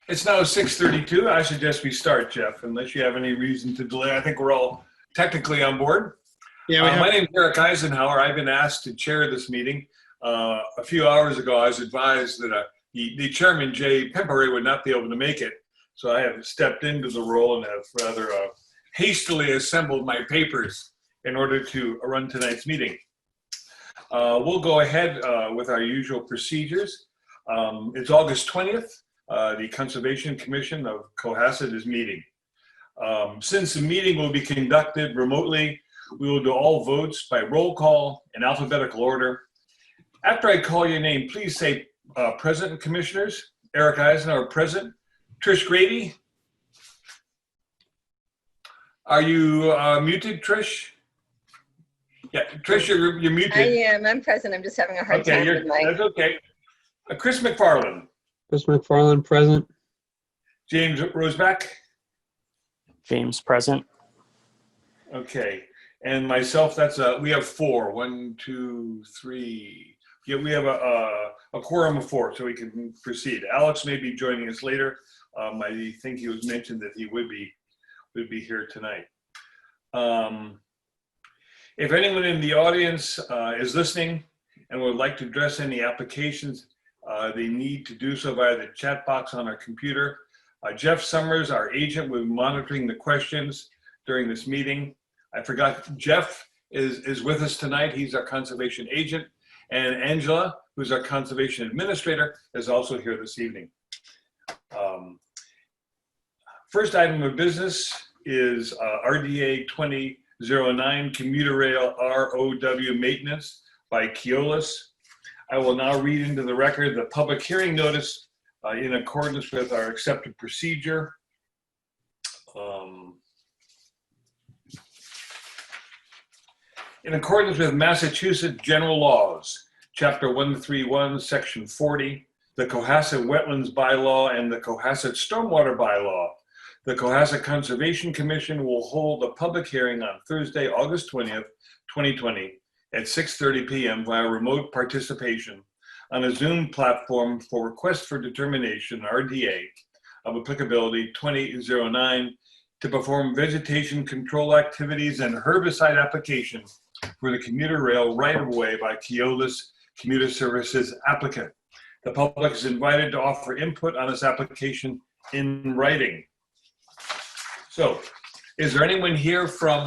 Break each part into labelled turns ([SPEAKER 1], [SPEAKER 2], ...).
[SPEAKER 1] It's now 6:32. I suggest we start, Jeff, unless you have any reason to delay. I think we're all technically on board.
[SPEAKER 2] Yeah,
[SPEAKER 1] My name is Eric Eisenhower. I've been asked to chair this meeting. A few hours ago, I was advised that the chairman, Jay Pemperay, would not be able to make it. So I have stepped into the role and have rather hastily assembled my papers in order to run tonight's meeting. We'll go ahead with our usual procedures. It's August 20th. The Conservation Commission of Cohasset is meeting. Since the meeting will be conducted remotely, we will do all votes by roll call in alphabetical order. After I call your name, please say present, commissioners. Eric Eisenhower, present. Trish Grady. Are you muted, Trish? Yeah, Trish, you're muted.
[SPEAKER 3] I am. I'm present. I'm just having a hard time with my...
[SPEAKER 1] That's okay. Chris McFarland.
[SPEAKER 4] Chris McFarland, present.
[SPEAKER 1] James Roseback.
[SPEAKER 5] James, present.
[SPEAKER 1] Okay. And myself, we have four. 1, 2, 3. Yeah, we have a quorum of 4, so we can proceed. Alex may be joining us later. I think he was mentioned that he would be here tonight. If anyone in the audience is listening and would like to address any applications, they need to do so via the chat box on our computer. Jeff Summers, our agent, will be monitoring the questions during this meeting. I forgot, Jeff is with us tonight. He's our conservation agent. And Angela, who's our conservation administrator, is also here this evening. First item of business is RDA 2009 Commuter Rail ROW maintenance by Keolis. I will now read into the record the public hearing notice in accordance with our accepted procedure. In accordance with Massachusetts general laws, Chapter 131, Section 40, the Cohasset Wetlands Bylaw, and the Cohasset Stormwater Bylaw, the Cohasset Conservation Commission will hold a public hearing on Thursday, August 20th, 2020 at 6:30 p.m. via remote participation on a Zoom platform for request for determination, RDA, of applicability 2009 to perform vegetation control activities and herbicide application for the commuter rail right-of-way by Keolis Commuter Services applicant. The public is invited to offer input on this application in writing. So, is there anyone here from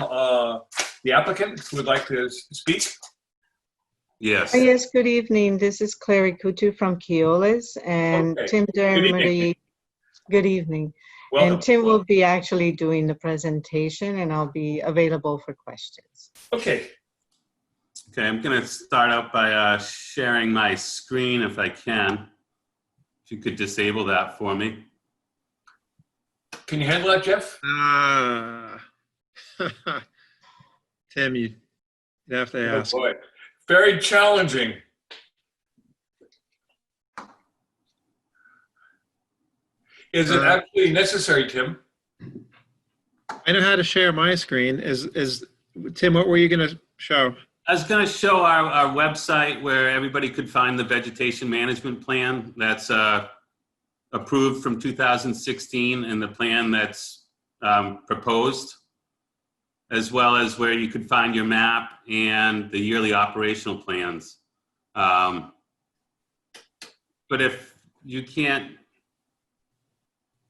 [SPEAKER 1] the applicant who would like to speak?
[SPEAKER 6] Yes.
[SPEAKER 7] Yes, good evening. This is Clary Kutu from Keolis, and
[SPEAKER 1] Okay.
[SPEAKER 7] Tim Dermody. Good evening.
[SPEAKER 1] Welcome.
[SPEAKER 7] And Tim will be actually doing the presentation, and I'll be available for questions.
[SPEAKER 1] Okay.
[SPEAKER 6] Okay, I'm going to start out by sharing my screen if I can. If you could disable that for me.
[SPEAKER 1] Can you handle that, Jeff?
[SPEAKER 2] Tim, you'd have to ask.
[SPEAKER 1] Oh boy. Very challenging. Is it actually necessary, Tim?
[SPEAKER 2] I know how to share my screen. Tim, what were you going to show?
[SPEAKER 6] I was going to show our website where everybody could find the vegetation management plan that's approved from 2016 and the plan that's proposed, as well as where you could find your map and the yearly operational plans. But if you can't,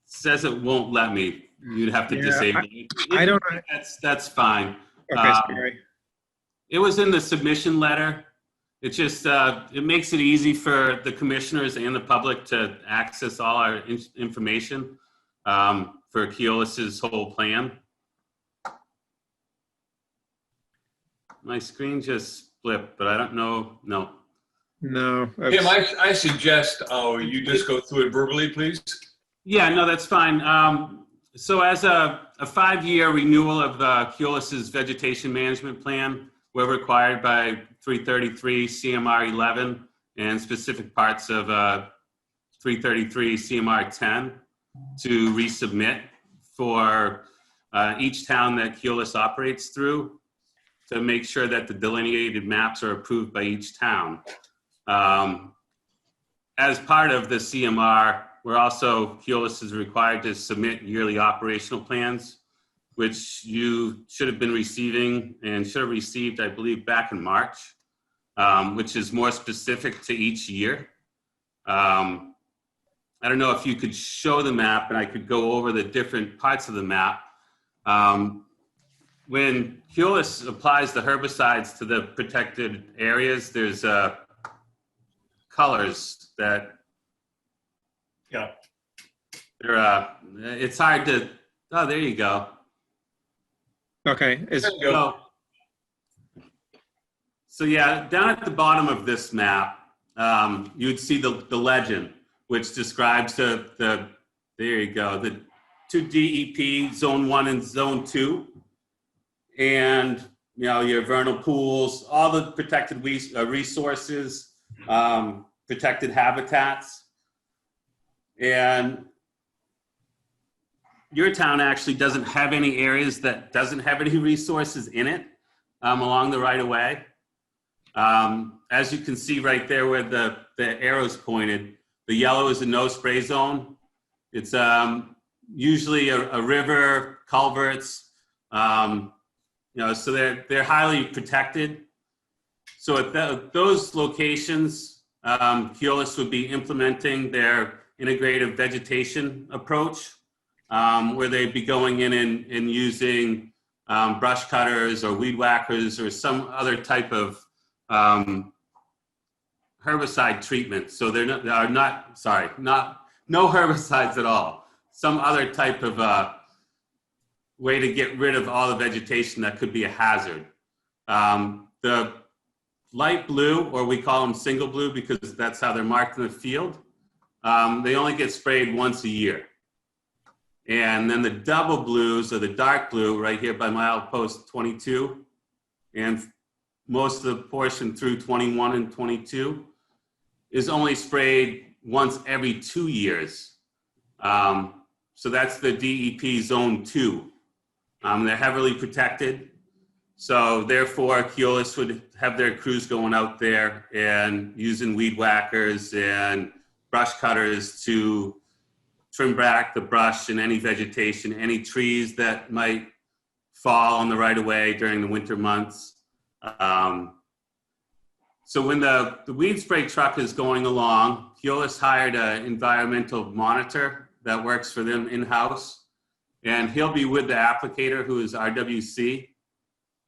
[SPEAKER 6] says it won't let me, you'd have to disable it.
[SPEAKER 2] I don't know.
[SPEAKER 6] That's fine.
[SPEAKER 2] Okay, sorry.
[SPEAKER 6] It was in the submission letter. It just, it makes it easy for the commissioners and the public to access all our information for Keolis's whole plan. My screen just flipped, but I don't know. No.
[SPEAKER 2] No.
[SPEAKER 1] Tim, I suggest you just go through it verbally, please.
[SPEAKER 6] Yeah, no, that's fine. So as a 5-year renewal of Keolis's vegetation management plan, we're required by 333 CMR 11 and specific parts of 333 CMR 10 to resubmit for each town that Keolis operates through to make sure that the delineated maps are approved by each town. As part of the CMR, we're also, Keolis is required to submit yearly operational plans, which you should have been receiving and should have received, I believe, back in March, which is more specific to each year. I don't know if you could show the map and I could go over the different parts of the map. When Keolis applies the herbicides to the protected areas, there's colors that,
[SPEAKER 1] Yeah.
[SPEAKER 6] they're, it's hard to, oh, there you go.
[SPEAKER 2] Okay,
[SPEAKER 6] So yeah, down at the bottom of this map, you'd see the legend, which describes there you go, the two DEP, Zone 1 and Zone 2. And, your vernal pools, all the protected resources, protected habitats. And your town actually doesn't have any areas that doesn't have any resources in it along the right of way. As you can see right there where the arrow's pointed, the yellow is a no spray zone. It's usually a river, culverts, so they're highly protected. So at those locations, Keolis would be implementing their integrative vegetation approach, where they'd be going in and using brush cutters or weed whackers or some other type of herbicide treatment. So no herbicides at all. Some other type of way to get rid of all the vegetation that could be a hazard. The light blue, or we call them single blue because that's how they're marked in the field, they only get sprayed once a year. And then the double blues, or the dark blue, right here by milepost 22, and most of the portion through 21 and 22, is only sprayed once every 2 years. So that's the DEP Zone 2. They're heavily protected. So therefore, Keolis would have their crews going out there and using weed whackers and brush cutters to trim back the brush and any vegetation, any trees that might fall on the right of way during the winter months. So when the weed spray truck is going along, Keolis hired an environmental monitor that works for them in-house, and he'll be with the applicator, who is RWC.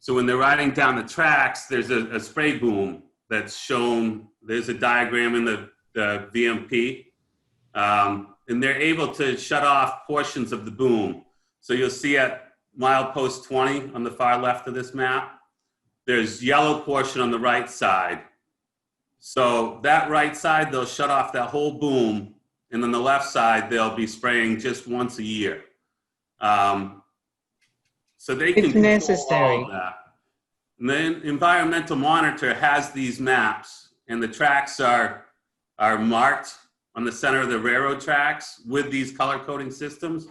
[SPEAKER 6] So when they're riding down the tracks, there's a spray boom that's shown. There's a diagram in the VMP, and they're able to shut off portions of the boom. So you'll see at milepost 20 on the far left of this map, there's yellow portion on the right side. So that right side, they'll shut off that whole boom, and on the left side, they'll be spraying just once a year. So they can control
[SPEAKER 7] necessary.
[SPEAKER 6] all of that. And then environmental monitor has these maps, and the tracks are marked on the center of the railroad tracks with these color coding systems.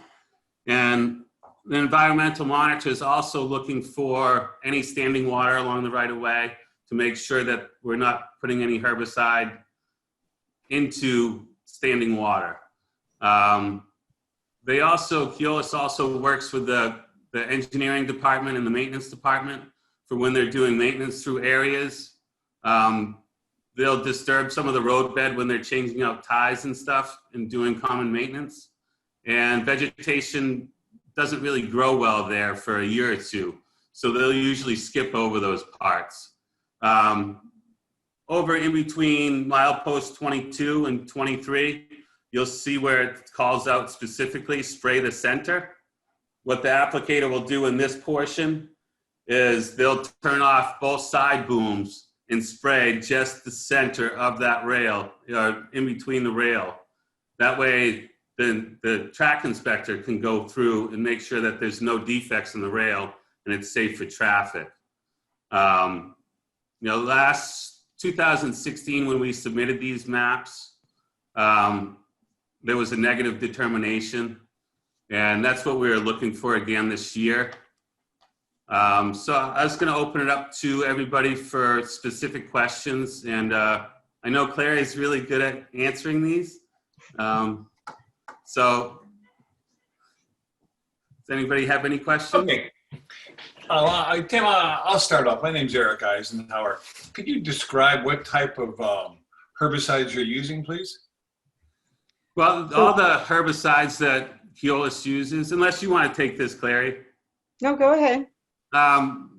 [SPEAKER 6] And the environmental monitor is also looking for any standing water along the right of way to make sure that we're not putting any herbicide into standing water. Keolis also works with the engineering department and the maintenance department for when they're doing maintenance through areas. They'll disturb some of the road bed when they're changing out ties and stuff and doing common maintenance. And vegetation doesn't really grow well there for a year or two. So they'll usually skip over those parts. Over in between milepost 22 and 23, you'll see where it calls out specifically, spray the center. What the applicator will do in this portion is they'll turn off both side booms and spray just the center of that rail, in between the rail. That way, the track inspector can go through and make sure that there's no defects in the rail and it's safe for traffic. Last 2016, when we submitted these maps, there was a negative determination, and that's what we were looking for again this year. So I was going to open it up to everybody for specific questions, and I know Claire is really good at answering these. So, does anybody have any questions?
[SPEAKER 1] Okay. Tim, I'll start off. My name's Eric Eisenhower. Could you describe what type of herbicides you're using, please?
[SPEAKER 6] Well, all the herbicides that Keolis uses, unless you want to take this, Clary,
[SPEAKER 7] No, go ahead.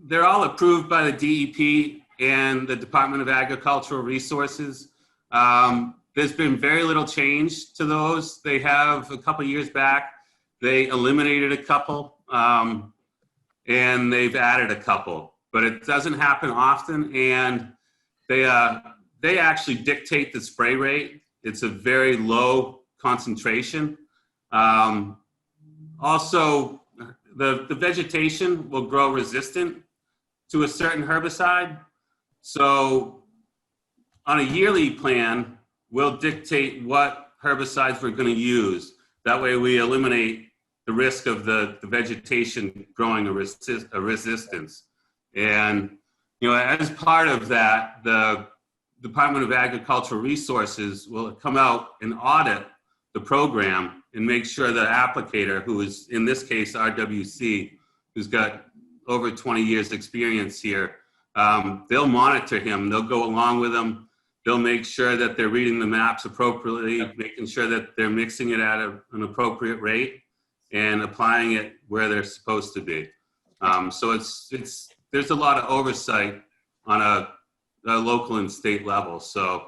[SPEAKER 6] they're all approved by the DEP and the Department of Agricultural Resources. There's been very little change to those. They have a couple years back, they eliminated a couple and they've added a couple, but it doesn't happen often. And they actually dictate the spray rate. It's a very low concentration. Also, the vegetation will grow resistant to a certain herbicide. So on a yearly plan, we'll dictate what herbicides we're going to use. That way we eliminate the risk of the vegetation growing a resistance. And, as part of that, the Department of Agricultural Resources will come out and audit the program and make sure the applicator, who is in this case RWC, who's got over 20 years experience here, they'll monitor him, they'll go along with him, they'll make sure that they're reading the maps appropriately, making sure that they're mixing it at an appropriate rate and applying it where they're supposed to be. So there's a lot of oversight on a local and state level. So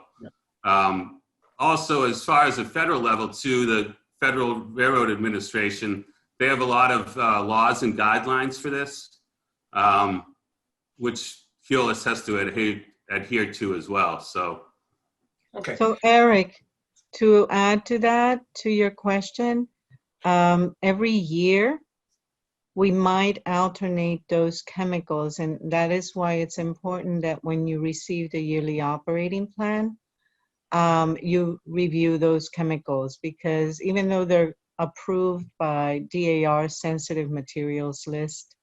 [SPEAKER 6] also, as far as the federal level too, the Federal Railroad Administration, they have a lot of laws and guidelines for this, which Keolis has to adhere to as well. So,
[SPEAKER 1] Okay.
[SPEAKER 7] So Eric, to add to that, to your question, every year we might alternate those chemicals, and that is why it's important that when you receive the yearly operating plan, you review those chemicals, because even though they're approved by DAR sensitive materials list,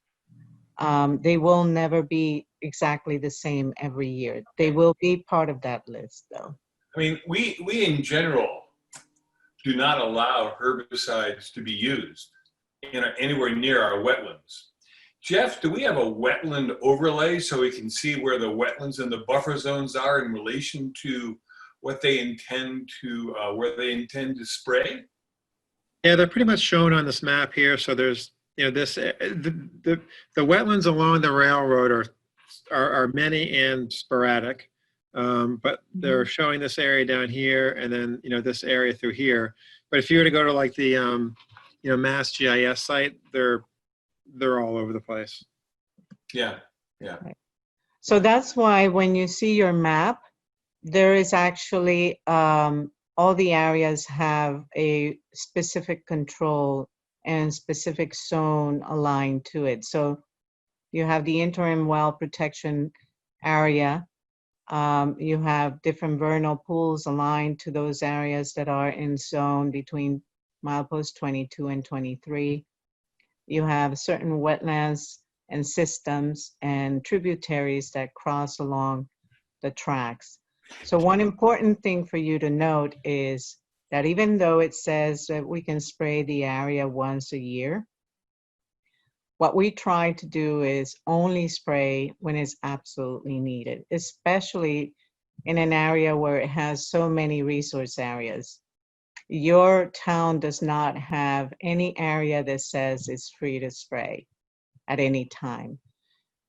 [SPEAKER 7] they will never be exactly the same every year. They will be part of that list though.
[SPEAKER 1] I mean, we in general do not allow herbicides to be used anywhere near our wetlands. Jeff, do we have a wetland overlay so we can see where the wetlands and the buffer zones are in relation to what they intend to, where they intend to spray?
[SPEAKER 2] Yeah, they're pretty much shown on this map here. So there's, this, the wetlands along the railroad are many and sporadic, but they're showing this area down here and then, this area through here. But if you were to go to like the, Mass GIS site, they're all over the place.
[SPEAKER 1] Yeah.
[SPEAKER 7] So that's why when you see your map, there is actually, all the areas have a specific control and specific zone aligned to it. So you have the interim well protection area. You have different vernal pools aligned to those areas that are in zone between milepost 22 and 23. You have certain wetlands and systems and tributaries that cross along the tracks. So one important thing for you to note is that even though it says that we can spray the area once a year, what we try to do is only spray when it's absolutely needed, especially in an area where it has so many resource areas. Your town does not have any area that says it's free to spray at any time.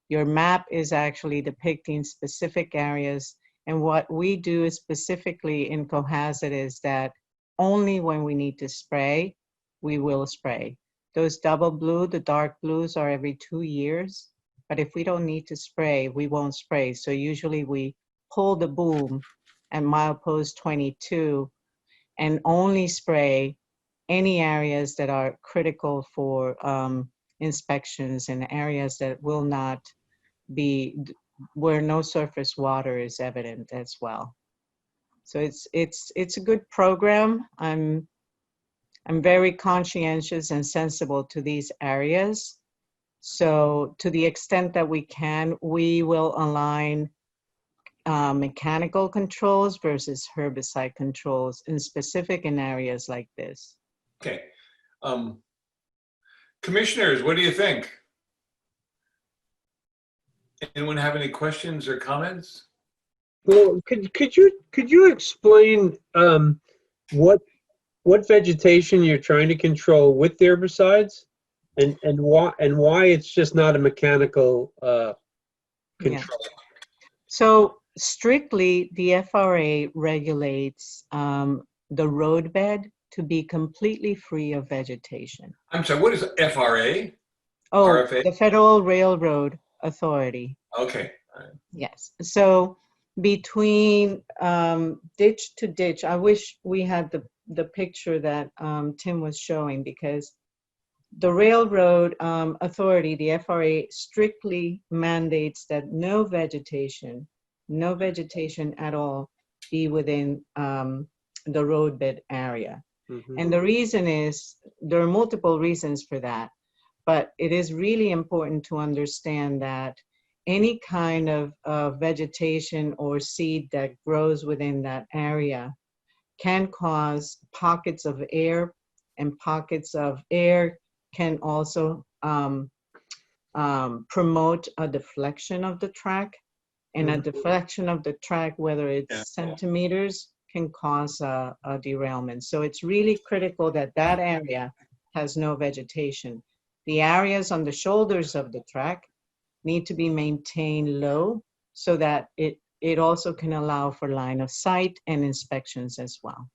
[SPEAKER 7] Your map is actually depicting specific areas, and what we do specifically in Cohasset is that only when we need to spray, we will spray. Those double blue, the dark blues, are every 2 years, but if we don't need to spray, we won't spray. So usually we pull the boom at milepost 22 and only spray any areas that are critical for inspections and areas that will not be, where no surface water is evident as well. So it's a good program. I'm very conscientious and sensible to these areas. So to the extent that we can, we will align mechanical controls versus herbicide controls in specific in areas like this.
[SPEAKER 1] Okay. Commissioners, what do you think? Anyone have any questions or comments?
[SPEAKER 4] Well, could you explain what vegetation you're trying to control with the herbicides, and why it's just not a mechanical control?
[SPEAKER 7] So strictly, the FRA regulates the roadbed to be completely free of vegetation.
[SPEAKER 1] I'm sorry, what is FRA?
[SPEAKER 7] Oh,
[SPEAKER 1] RFA?
[SPEAKER 7] the Federal Railroad Authority.
[SPEAKER 1] Okay. All right.
[SPEAKER 7] Yes. So between ditch to ditch, I wish we had the picture that Tim was showing, because the Railroad Authority, the FRA, strictly mandates that no vegetation at all be within the roadbed area. And the reason is, there are multiple reasons for that, but it is really important to understand that any kind of vegetation or seed that grows within that area can cause pockets of air, and pockets of air can also promote a deflection of the track. And a deflection of the track, whether it's centimeters, can cause a derailment. So it's really critical that that area has no vegetation. The areas on the shoulders of the track need to be maintained low, so that it also can allow for line of sight and inspections as well.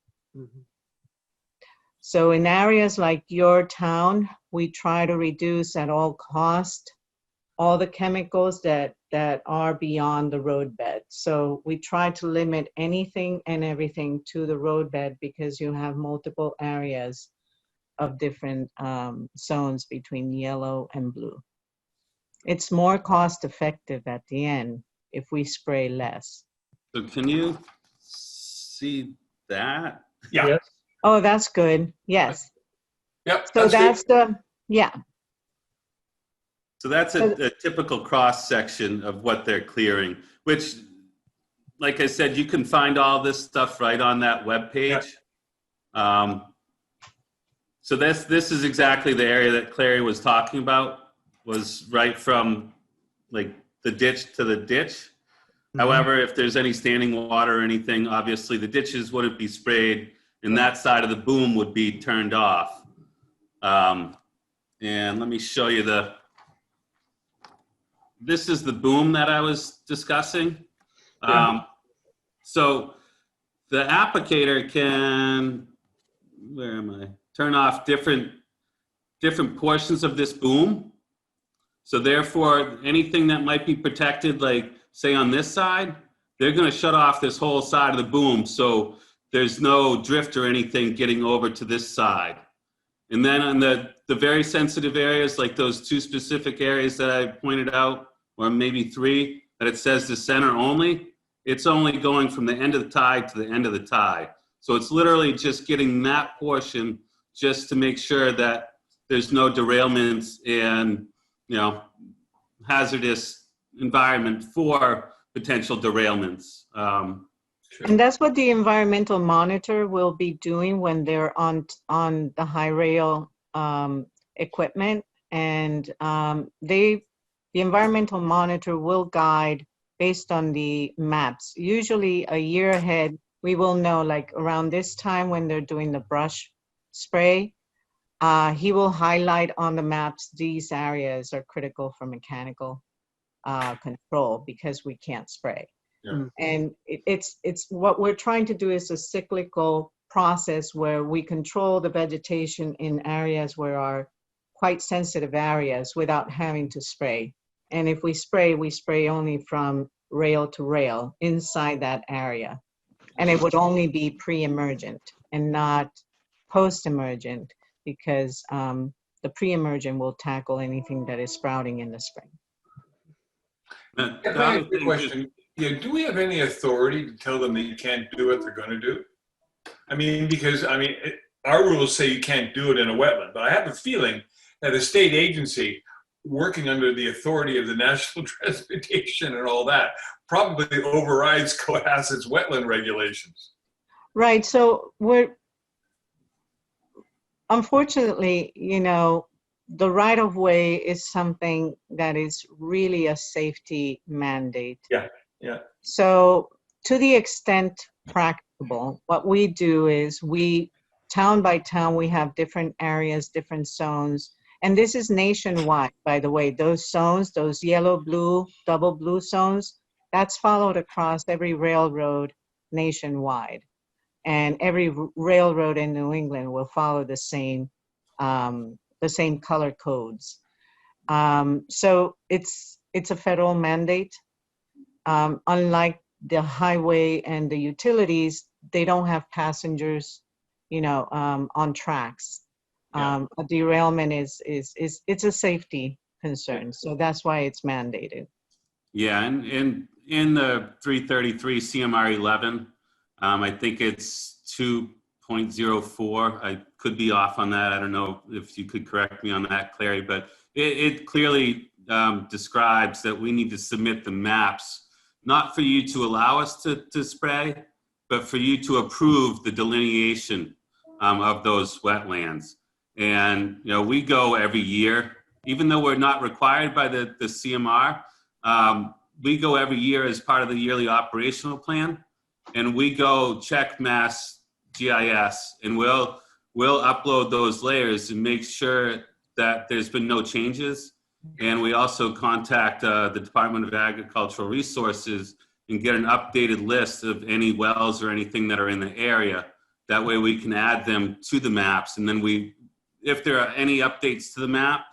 [SPEAKER 7] So in areas like your town, we try to reduce at all cost all the chemicals that are beyond the roadbed. So we try to limit anything and everything to the roadbed, because you have multiple areas of different zones between yellow and blue. It's more cost effective at the end if we spray less.
[SPEAKER 6] So can you see that?
[SPEAKER 1] Yeah.
[SPEAKER 4] Yes.
[SPEAKER 7] Oh, that's good. Yes.
[SPEAKER 1] Yep.
[SPEAKER 7] So
[SPEAKER 1] good.
[SPEAKER 7] that's the, yeah.
[SPEAKER 6] So that's a typical cross section of what they're clearing, which, like I said, you can find all this stuff right on that webpage. So this is exactly the area that Clary was talking about, was right from like the ditch to the ditch. However, if there's any standing water or anything, obviously the ditches wouldn't be sprayed, and that side of the boom would be turned off. And let me show you this is the boom that I was discussing. So the applicator can, where am I? Turn off different portions of this boom. So therefore, anything that might be protected, like say on this side, they're gonna shut off this whole side of the boom, so there's no drift or anything getting over to this side. And then on the very sensitive areas, like those 2 specific areas that I pointed out, or maybe 3, that it says the center only, it's only going from the end of the tie to the end of the tie. So it's literally just getting that portion just to make sure that there's no derailments and, hazardous environment for potential derailments.
[SPEAKER 7] And that's what the environmental monitor will be doing when they're on the high rail equipment. And the environmental monitor will guide based on the maps. Usually a year ahead, we will know, like around this time when they're doing the brush spray, he will highlight on the maps, these areas are critical for mechanical control because we can't spray.
[SPEAKER 1] Yeah.
[SPEAKER 7] And it's what we're trying to do is a cyclical process where we control the vegetation in areas where are quite sensitive areas without having to spray. And if we spray only from rail to rail inside that area. And it would only be pre-emergent and not post-emergent, because the pre-emergent will tackle anything that is sprouting in the spring.
[SPEAKER 1] Can I ask you a question? Yeah, do we have any authority to tell them they can't do what they're going to do? I mean, because our rules say you can't do it in a wetland, but I have a feeling that a state agency working under the authority of the National Transportation and all that probably overrides Cohasset's wetland regulations.
[SPEAKER 7] Right. So unfortunately, the right of way is something that is really a safety mandate.
[SPEAKER 1] Yeah, yeah.
[SPEAKER 7] So to the extent practicable, what we do is town by town, we have different areas, different zones. And this is nationwide, by the way. Those zones, those yellow, blue, double blue zones, that's followed across every railroad nationwide. And every railroad in New England will follow the same color codes. So it's a federal mandate. Unlike the highway and the utilities, they don't have passengers, on tracks.
[SPEAKER 1] Yeah.
[SPEAKER 7] A derailment it's a safety concern. So that's why it's mandated.
[SPEAKER 6] Yeah, and in the 333 CMR 11, I think it's 2.04. I could be off on that. I don't know if you could correct me on that, Clary, but it clearly describes that we need to submit the maps, not for you to allow us to spray, but for you to approve the delineation of those wetlands. And, we go every year, even though we're not required by the CMR, we go every year as part of the yearly operational plan, and we go check Mass GIS, and we'll upload those layers and make sure that there's been no changes. And we also contact the Department of Agricultural Resources and get an updated list of any wells or anything that are in the area. That way we can add them to the maps. And then if there are any updates to the map,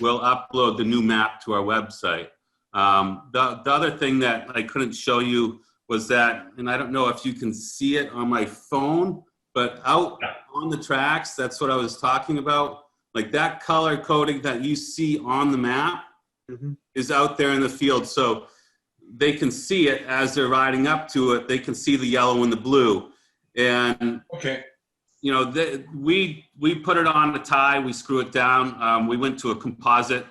[SPEAKER 6] we'll upload the new map to our website. The other thing that I couldn't show you was that, and I don't know if you can see it on my phone, but out on the tracks, that's what I was talking about. Like that color coding that you see on the map is out there in the field. So they can see it as they're riding up to it. They can see the yellow and the blue. And,
[SPEAKER 1] Okay.
[SPEAKER 6] we put it on a tie, we screw it down. We went to a composite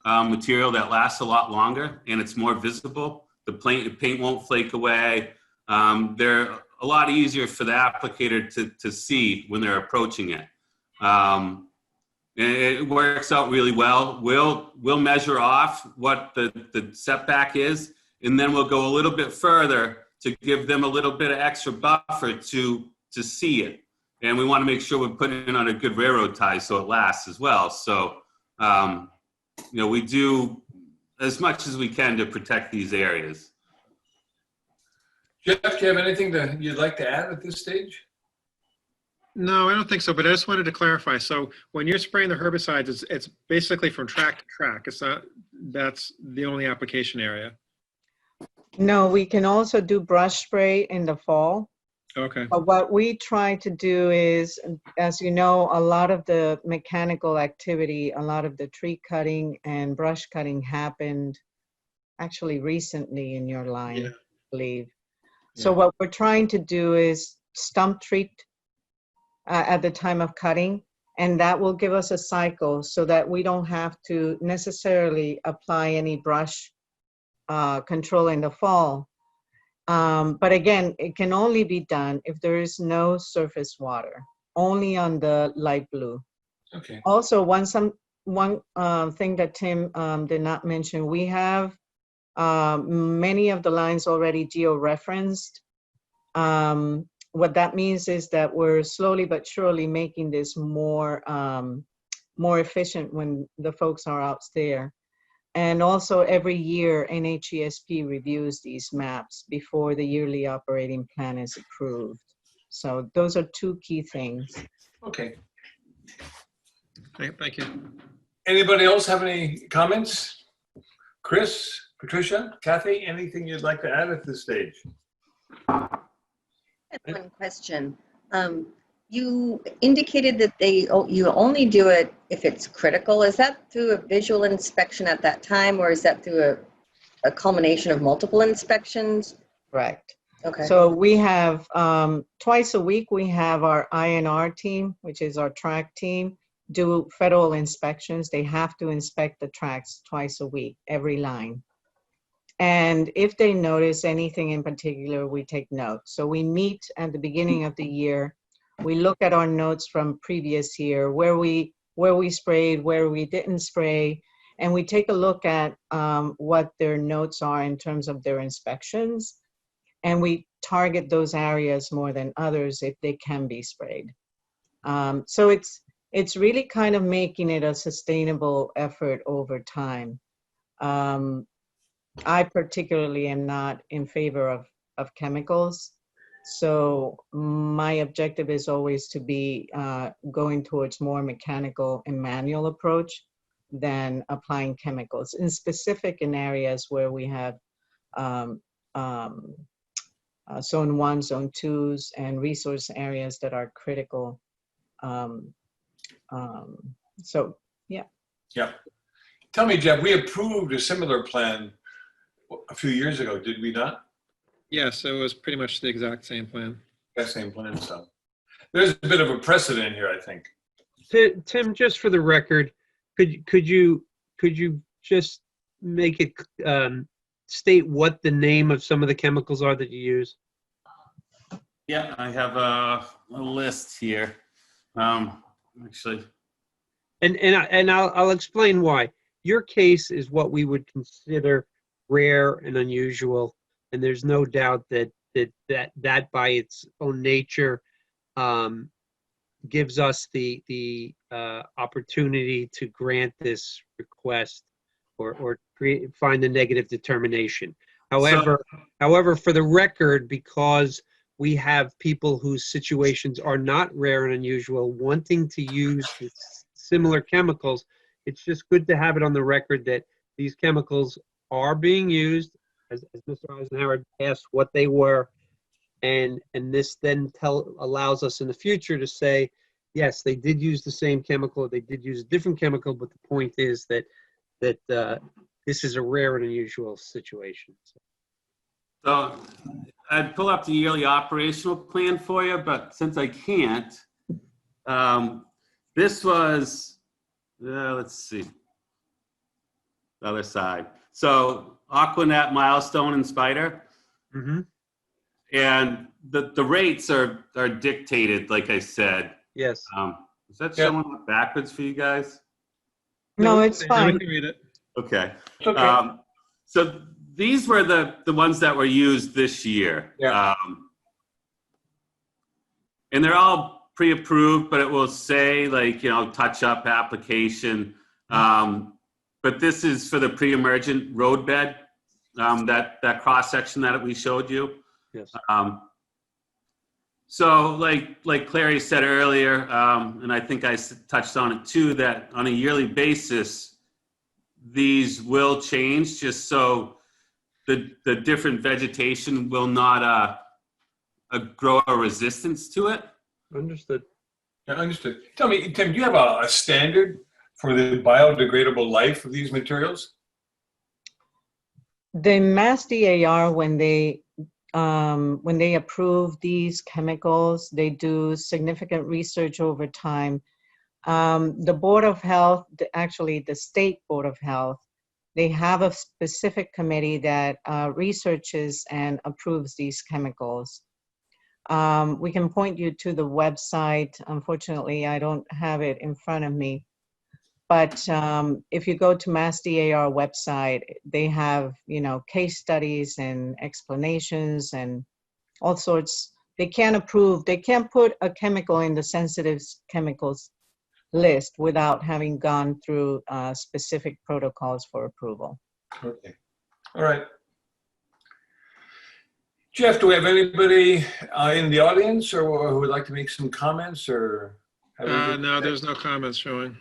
[SPEAKER 6] material that lasts a lot longer and it's more visible. The paint won't flake away. They're a lot easier for the applicator to see when they're approaching it. And it works out really well. We'll measure off what the setback is, and then we'll go a little bit further to give them a little bit of extra buffer to see it. And we want to make sure we're putting it on a good railroad tie so it lasts as well. So, we do as much as we can to protect these areas.
[SPEAKER 1] Jeff, do you have anything that you'd like to add at this stage?
[SPEAKER 2] No, I don't think so, but I just wanted to clarify. So when you're spraying the herbicides, it's basically from track to track. That's the only application area.
[SPEAKER 7] No, we can also do brush spray in the fall.
[SPEAKER 2] Okay.
[SPEAKER 7] But what we try to do is, as you know, a lot of the mechanical activity, a lot of the tree cutting and brush cutting happened actually recently in your line, I believe. So what we're trying to do is stump treat at the time of cutting, and that will give us a cycle so that we don't have to necessarily apply any brush control in the fall. But again, it can only be done if there is no surface water, only on the light blue.
[SPEAKER 1] Okay.
[SPEAKER 7] Also, one thing that Tim did not mention, we have many of the lines already geo-referenced. What that means is that we're slowly but surely making this more efficient when the folks are out there. And also every year, NHESP reviews these maps before the yearly operating plan is approved. So those are two key things.
[SPEAKER 1] Okay.
[SPEAKER 2] Thank you.
[SPEAKER 1] Anybody else have any comments? Chris, Patricia, Kathy, anything you'd like to add at this stage?
[SPEAKER 3] I have one question. You indicated that you only do it if it's critical. Is that through a visual inspection at that time, or is that through a culmination of multiple inspections?
[SPEAKER 7] Correct.
[SPEAKER 3] Okay.
[SPEAKER 7] So we have, twice a week, we have our INR team, which is our track team, do federal inspections. They have to inspect the tracks twice a week, every line. And if they notice anything in particular, we take notes. So we meet at the beginning of the year. We look at our notes from previous year, where we sprayed, where we didn't spray, and we take a look at what their notes are in terms of their inspections, and we target those areas more than others if they can be sprayed. So it's really kind of making it a sustainable effort over time. I particularly am not in favor of chemicals. So my objective is always to be going towards more mechanical and manual approach than applying chemicals, in specific in areas where we have zone 1, zone 2s, and resource areas that are critical. So, yeah.
[SPEAKER 1] Yeah. Tell me, Jeff, we approved a similar plan a few years ago, did we not?
[SPEAKER 2] Yes, it was pretty much the exact same plan.
[SPEAKER 1] That same plan, so. There's a bit of a precedent here, I think.
[SPEAKER 4] Tim, just for the record, could you just make it state what the name of some of the chemicals are that you use?
[SPEAKER 6] Yeah, I have a list here. Actually,
[SPEAKER 4] And I'll explain why. Your case is what we would consider rare and unusual, and there's no doubt that by its own nature gives us the opportunity to grant this request or find the negative determination. However, for the record, because we have people whose situations are not rare and unusual wanting to use similar chemicals, it's just good to have it on the record that these chemicals are being used, as Mr. Eisenhower asked what they were, and this then allows us in the future to say, yes, they did use the same chemical, they did use a different chemical, but the point is that this is a rare and unusual situation.
[SPEAKER 6] so I'd pull up the yearly operational plan for you, but since I can't, this was, let's see, the other side. So Aquanet, Milestone, and Spider.
[SPEAKER 4] Mm-hmm.
[SPEAKER 6] And the rates are dictated, like I said.
[SPEAKER 4] Yes.
[SPEAKER 6] Is that
[SPEAKER 1] Yeah.
[SPEAKER 6] showing up backwards for you guys?
[SPEAKER 7] No, it's
[SPEAKER 2] I
[SPEAKER 7] fine.
[SPEAKER 2] can read it.
[SPEAKER 6] Okay.
[SPEAKER 1] It's okay.
[SPEAKER 6] So these were the ones that were used this year.
[SPEAKER 1] Yeah.
[SPEAKER 6] And they're all pre-approved, but it will say like, touch-up application. But this is for the pre-emergent road bed, that cross-section that we showed you.
[SPEAKER 4] Yes.
[SPEAKER 6] So like Clary said earlier, and I think I touched on it too, that on a yearly basis, these will change just so the different vegetation will not grow a resistance to it.
[SPEAKER 4] Understood.
[SPEAKER 1] Yeah, understood. Tell me, Tim, do you have a standard for the biodegradable life of these materials?
[SPEAKER 7] The Mass DAR, when they approve these chemicals, they do significant research over time. The Board of Health, actually the State Board of Health, they have a specific committee that researches and approves these chemicals. We can point you to the website. Unfortunately, I don't have it in front of me. But if you go to Mass DAR website, they have, case studies and explanations and all sorts. They can't put a chemical in the sensitive chemicals list without having gone through specific protocols for approval.
[SPEAKER 1] Okay. All right. Jeff, do we have anybody in the audience or who would like to make some comments or?
[SPEAKER 2] No, there's no comments showing.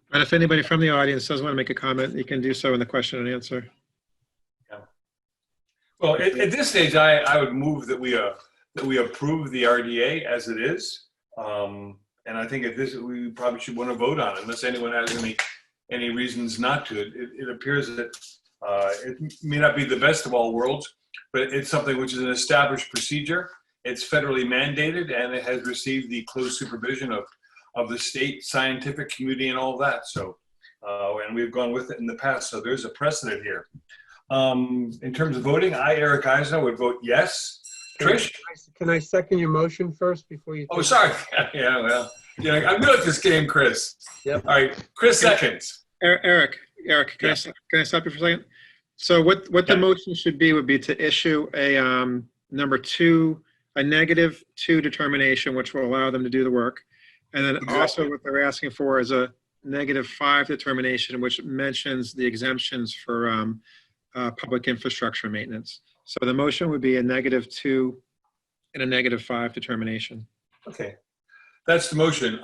[SPEAKER 2] But if anybody from the audience does want to make a comment, you can do so in the question and answer.
[SPEAKER 1] Well, at this stage, I would move that we approve the RDA as it is. And I think we probably should want to vote on it unless anyone has any reasons not to. It appears that it may not be the best of all worlds, but it's something which is an established procedure. It's federally mandated, and it has received the close supervision of the state scientific community and all that. So, and we've gone with it in the past. So there's a precedent here. In terms of voting, Eric Eisner, would vote yes. Trish?
[SPEAKER 4] Can I second your motion first before you?
[SPEAKER 1] Oh, sorry. Yeah, well, yeah, I'm good at this game, Chris.
[SPEAKER 4] Yep.
[SPEAKER 1] All right, Chris seconds.
[SPEAKER 2] Eric, can I stop you for a second? So what the
[SPEAKER 1] Yeah.
[SPEAKER 2] motion should be would be to issue a number 2, a -2 determination, which will allow them to do the work. And then
[SPEAKER 1] Exactly.
[SPEAKER 2] also what they're asking for is a -5 determination, which mentions the exemptions for public infrastructure maintenance. So the motion would be a -2 and a -5 determination.
[SPEAKER 1] Okay, that's the motion.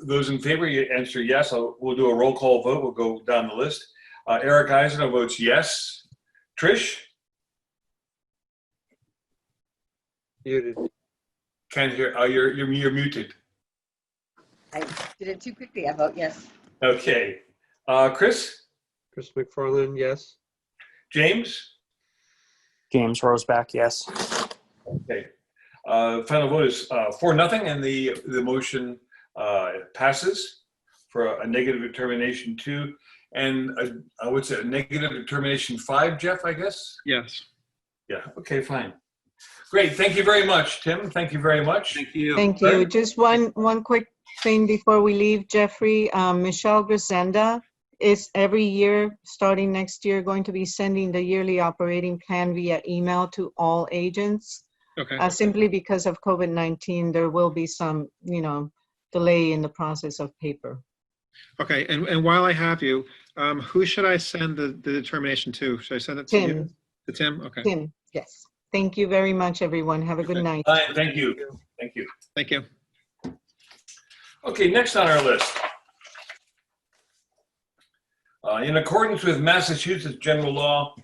[SPEAKER 1] Those in favor, you answer yes. We'll do a roll call vote. We'll go down the list. Eric Eisner votes yes. Trish?
[SPEAKER 4] Muted.
[SPEAKER 1] Can't hear. You're muted.
[SPEAKER 3] I did it too quickly. I vote yes.
[SPEAKER 1] Okay. Chris?
[SPEAKER 4] Chris McFarland, yes.
[SPEAKER 1] James?
[SPEAKER 5] James Roseback, yes.
[SPEAKER 1] Okay. Final vote is 4-0, and the motion passes for a negative determination 2, and what's it? A negative determination 5, Jeff, I guess?
[SPEAKER 2] Yes.
[SPEAKER 1] Yeah. Okay, fine. Great. Thank you very much, Tim. Thank you very much.
[SPEAKER 6] Thank you.
[SPEAKER 7] Thank you. Just one quick thing before we leave, Jeffrey. Michelle Grisenda is every year, starting next year, going to be sending the yearly operating plan via email to all agents.
[SPEAKER 2] Okay.
[SPEAKER 7] Simply because of COVID-19, there will be some, delay in the process of paper.
[SPEAKER 2] Okay. And while I have you, who should I send the determination to? Should I send it to you?
[SPEAKER 7] Tim,
[SPEAKER 2] To Tim? Okay.
[SPEAKER 7] Tim, yes. Thank you very much, everyone. Have a good night.
[SPEAKER 1] Fine. Thank you. Thank you.
[SPEAKER 2] Thank you.
[SPEAKER 1] Okay, next on our list. In accordance with Massachusetts General Law,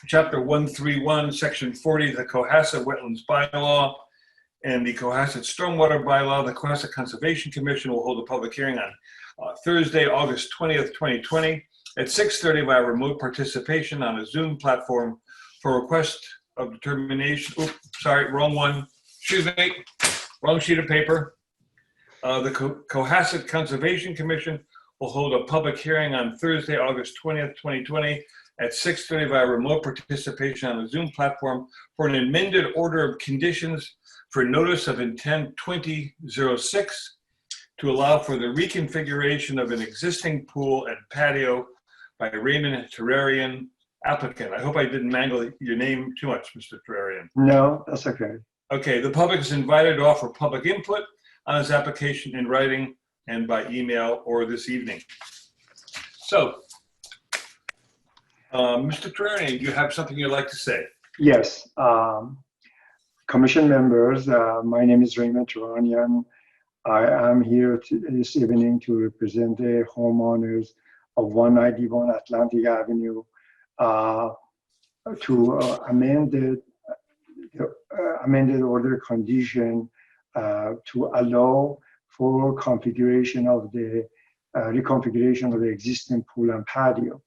[SPEAKER 1] Chapter 131, Section 40, the Cohasset Wetlands Bylaw, and the Cohasset Stormwater Bylaw, the Cohasset Conservation Commission will hold a public hearing on Thursday, August 20th, 2020, at 6:30 by remote participation on a Zoom platform for request of determination. Oops, sorry, wrong one. Excuse me, wrong sheet of paper. The Cohasset Conservation Commission will hold a public hearing on Thursday, August 20th, 2020 at 6:30 by remote participation on a Zoom platform for an amended order of conditions for notice of intent 2006 to allow for the reconfiguration of an existing pool and patio by Raymond Terrarian, applicant. I hope I didn't mangle your name too much, Mr. Terrarian.
[SPEAKER 8] No, that's okay.
[SPEAKER 1] Okay, the public is invited to offer public input on his application in writing and by email or this evening. So, Mr. Terrarian, do you have something you'd like to say?
[SPEAKER 8] Yes. Commission members, my name is Raymond Terrarian. I am here this evening to represent the homeowners of 191 Atlantic Avenue to amend the amended order condition to allow for configuration of the reconfiguration of the existing pool and patio.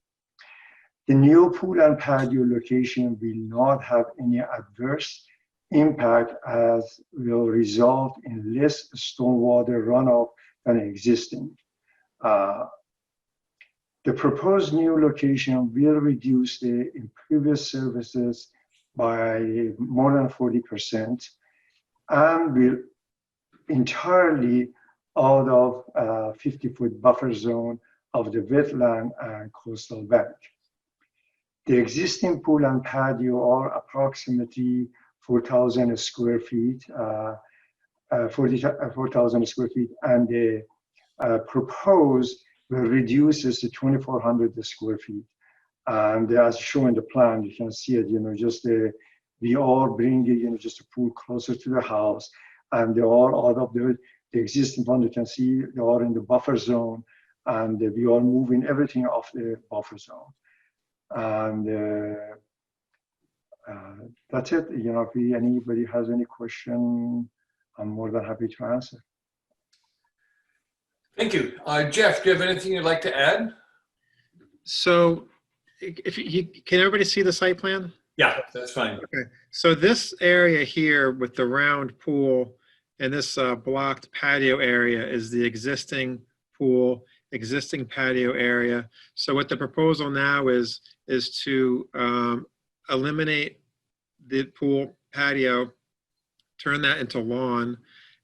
[SPEAKER 8] The new pool and patio location will not have any adverse impact as will result in less stormwater runoff than existing. The proposed new location will reduce the impervious surfaces by more than 40% and will entirely out of 50-foot buffer zone of the wetland and coastal bank. The existing pool and patio are approximately 4,000 square feet, 4,000 square feet, and the proposed will reduce this to 2,400 square feet. And as shown in the plan, you can see it, just we are bringing, just a pool closer to the house, and they are out of the existing one. You can see they are in the buffer zone, and we are moving everything off the buffer zone. And that's it. If anybody has any question, I'm more than happy to answer.
[SPEAKER 1] Thank you. Jeff, do you have anything you'd like to add?
[SPEAKER 2] So can everybody see the site plan?
[SPEAKER 1] Yeah, that's fine.
[SPEAKER 2] Okay. So this area here with the round pool and this blocked patio area is the existing pool, existing patio area. So what the proposal now is to eliminate the pool patio, turn that into lawn,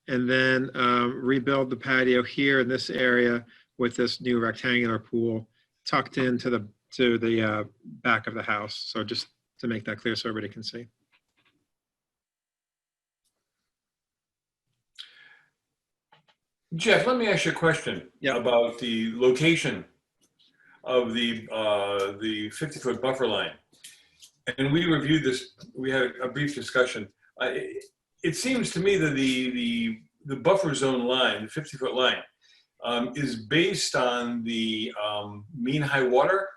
[SPEAKER 2] and then rebuild the patio here in this area with this new rectangular pool tucked into the back of the house. So just to make that clear so everybody can see.
[SPEAKER 1] Jeff, let me ask you a question
[SPEAKER 2] Yeah.
[SPEAKER 1] about the location of the 50-foot buffer line. And we reviewed this, we had a brief discussion. It seems to me that the buffer zone line, the 50-foot line, is based on the mean high water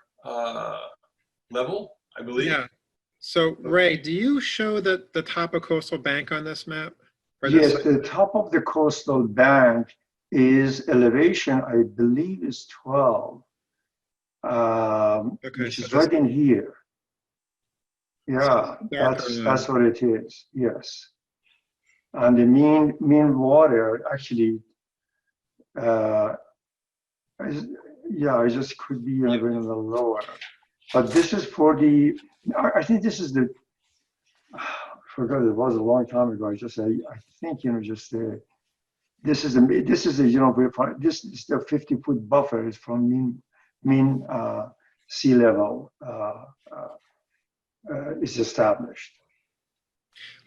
[SPEAKER 1] level, I believe.
[SPEAKER 2] Yeah. So Ray, do you show the top of coastal bank on this map? Or this-
[SPEAKER 8] Yes, the top of the coastal bank is elevation, I believe is 12,
[SPEAKER 2] Okay,
[SPEAKER 8] which
[SPEAKER 2] so
[SPEAKER 8] is
[SPEAKER 2] this-
[SPEAKER 8] right in here. Yeah,
[SPEAKER 2] darker
[SPEAKER 8] that's what it is, yes. And the mean water actually, yeah, it just could be a little lower. But this is for the, I think this is the, I forgot, it was a long time ago. I think, this is the, this is the 50-foot buffer is from mean sea level is established.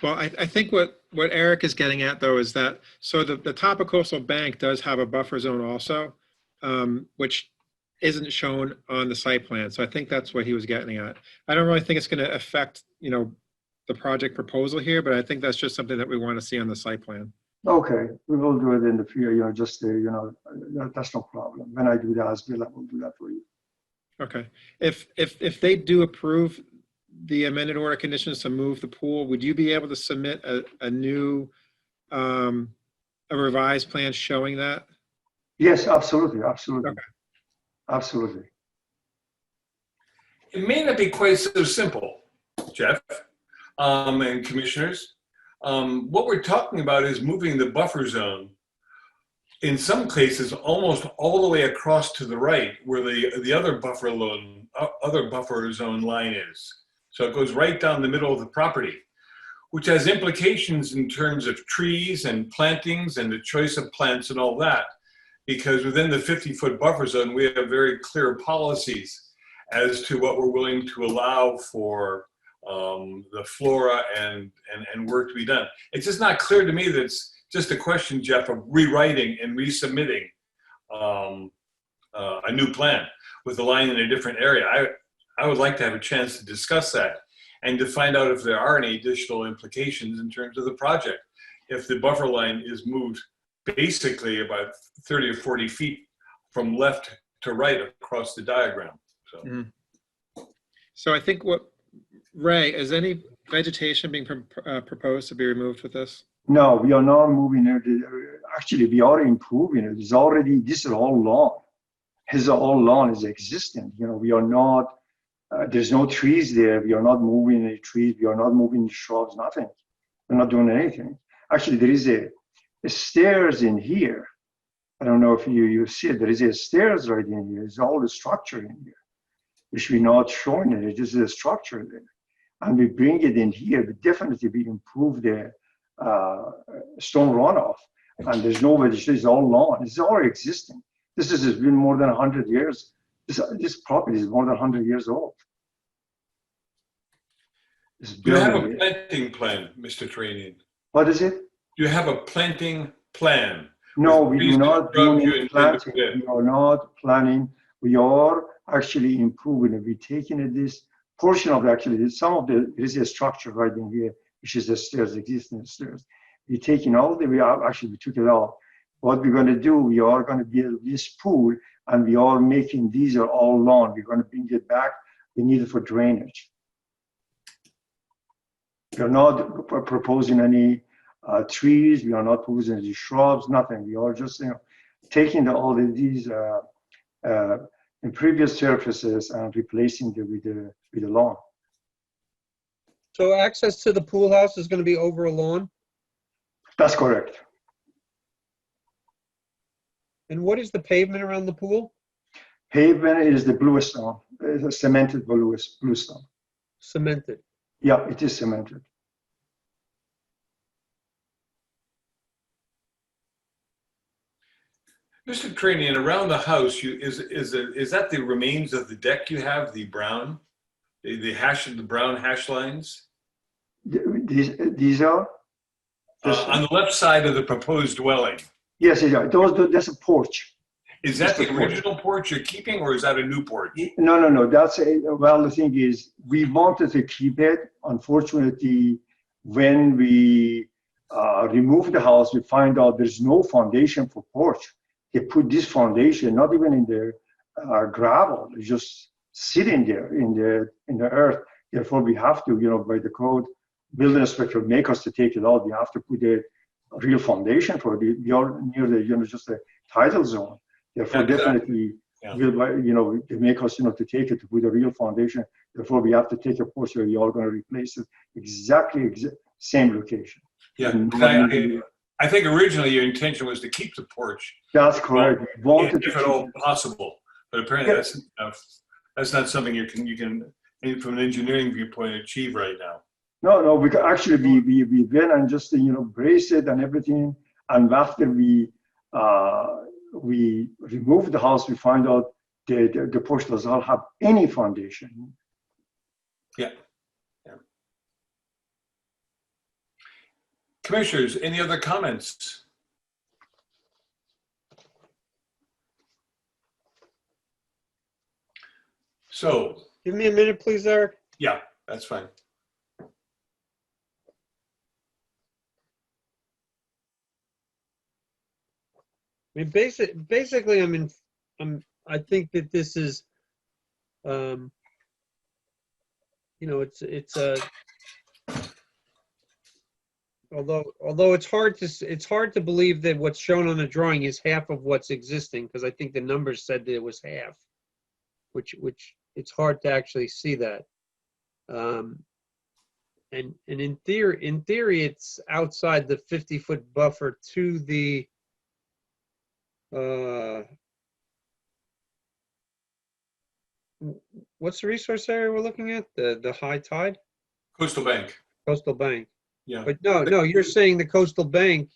[SPEAKER 2] Well, I think what Eric is getting at though is that, so the top of coastal bank does have a buffer zone also, which isn't shown on the site plan. So I think that's what he was getting at. I don't really think it's going to affect, the project proposal here, but I think that's just something that we want to see on the site plan.
[SPEAKER 8] Okay, we will do it in the future, that's no problem. When I do the as-built, I will do that for you.
[SPEAKER 2] Okay. If they do approve the amended order conditions to move the pool, would you be able to submit a new, a revised plan showing that?
[SPEAKER 8] Yes, absolutely.
[SPEAKER 2] Okay.
[SPEAKER 8] Absolutely.
[SPEAKER 1] It may not be quite so simple, Jeff, and commissioners. What we're talking about is moving the buffer zone, in some cases, almost all the way across to the right, where the other buffer zone line is. So it goes right down the middle of the property, which has implications in terms of trees and plantings and the choice of plants and all that. Because within the 50-foot buffer zone, we have very clear policies as to what we're willing to allow for the flora and work to be done. It's just not clear to me that it's just a question, Jeff, of rewriting and resubmitting a new plan with the line in a different area. I would like to have a chance to discuss that and to find out if there are any additional implications in terms of the project. If the buffer line is moved basically about 30 or 40 feet from left to right across the diagram. So,
[SPEAKER 2] So I think Ray, is any vegetation being proposed to be removed with this?
[SPEAKER 8] No, we are not moving it. Actually, we are improving it. This is all lawn. All lawn is existing. We are not, there's no trees there. We are not moving any trees. We are not moving shrubs, nothing. We're not doing anything. Actually, there is a stairs in here. I don't know if you see it. There is a stairs right in here. There's all the structure in here, which we're not showing it. It's just a structure there. And we bring it in here. We definitely improve the stone runoff. And there's no vegetation. It's all lawn. It's all existing. This has been more than 100 years. This property is more than 100 years old.
[SPEAKER 1] do you have a planting plan, Mr. Turanian?
[SPEAKER 8] What is it?
[SPEAKER 1] Do you have a planting plan?
[SPEAKER 8] No, we do not do
[SPEAKER 1] You
[SPEAKER 8] any
[SPEAKER 1] intend to
[SPEAKER 8] planting.
[SPEAKER 1] plant?
[SPEAKER 8] We are not planning. We are actually improving it. We're taking this portion of there is a structure right in here, which is the stairs, existing stairs. We're taking all we took it out. What we're going to do, we are going to build this pool, and we are making, these are all lawn. We're going to bring it back. We need it for drainage. We're not proposing any trees. We are not proposing any shrubs, nothing. We are just taking all of these impervious surfaces and replacing them with the lawn.
[SPEAKER 4] So access to the pool house is going to be over a lawn?
[SPEAKER 8] That's correct.
[SPEAKER 4] And what is the pavement around the pool?
[SPEAKER 8] Pavement is the bluestone. It's a cemented bluestone.
[SPEAKER 4] Cemented.
[SPEAKER 8] Yeah, it is cemented.
[SPEAKER 1] Mr. Tranian, around the house, is that the remains of the deck you have, the brown, the brown hash lines?
[SPEAKER 8] These are?
[SPEAKER 1] On the left side of the proposed dwelling.
[SPEAKER 8] Yes, that's a porch.
[SPEAKER 1] Is that
[SPEAKER 8] Just the
[SPEAKER 1] the
[SPEAKER 8] porch.
[SPEAKER 1] original porch you're keeping, or is that a new porch?
[SPEAKER 8] No. Well, the thing is, we wanted to keep it. Unfortunately, when we remove the house, we find out there's no foundation for porch. They put this foundation, not even in the gravel, it's just sitting there in the earth. Therefore, we have to, by the code, building inspector make us to take it out. We have to put a real foundation for it. We are near the, just a tidal zone. Therefore,
[SPEAKER 1] Yeah,
[SPEAKER 8] definitely,
[SPEAKER 1] yeah.
[SPEAKER 8] they make us, to take it to put a real foundation. Therefore, we have to take a porch where we are going to replace it exactly same location.
[SPEAKER 1] Yeah,
[SPEAKER 8] And
[SPEAKER 1] I think originally your intention was to keep the porch,
[SPEAKER 8] that's correct. We wanted to
[SPEAKER 1] if at
[SPEAKER 8] keep
[SPEAKER 1] all
[SPEAKER 8] it.
[SPEAKER 1] possible. But apparently
[SPEAKER 8] Yeah.
[SPEAKER 1] that's not something you can, from an engineering viewpoint, achieve right now.
[SPEAKER 8] No, we could actually we went and just brace it and everything. And after we removed the house, we find out the porch does not have any foundation.
[SPEAKER 1] Yeah. Commissioners, any other comments? So,
[SPEAKER 4] Give me a minute, please, Eric.
[SPEAKER 1] yeah, that's fine.
[SPEAKER 4] I mean, basically, I think that this is, it's a, although it's hard to believe that what's shown on the drawing is half of what's existing, because I think the numbers said that it was half, which it's hard to actually see that. And in theory, it's outside the 50-foot buffer to the what's the resource area we're looking at? The high tide?
[SPEAKER 1] Coastal Bank.
[SPEAKER 4] Coastal Bank.
[SPEAKER 1] Yeah.
[SPEAKER 4] But no, you're saying the Coastal Bank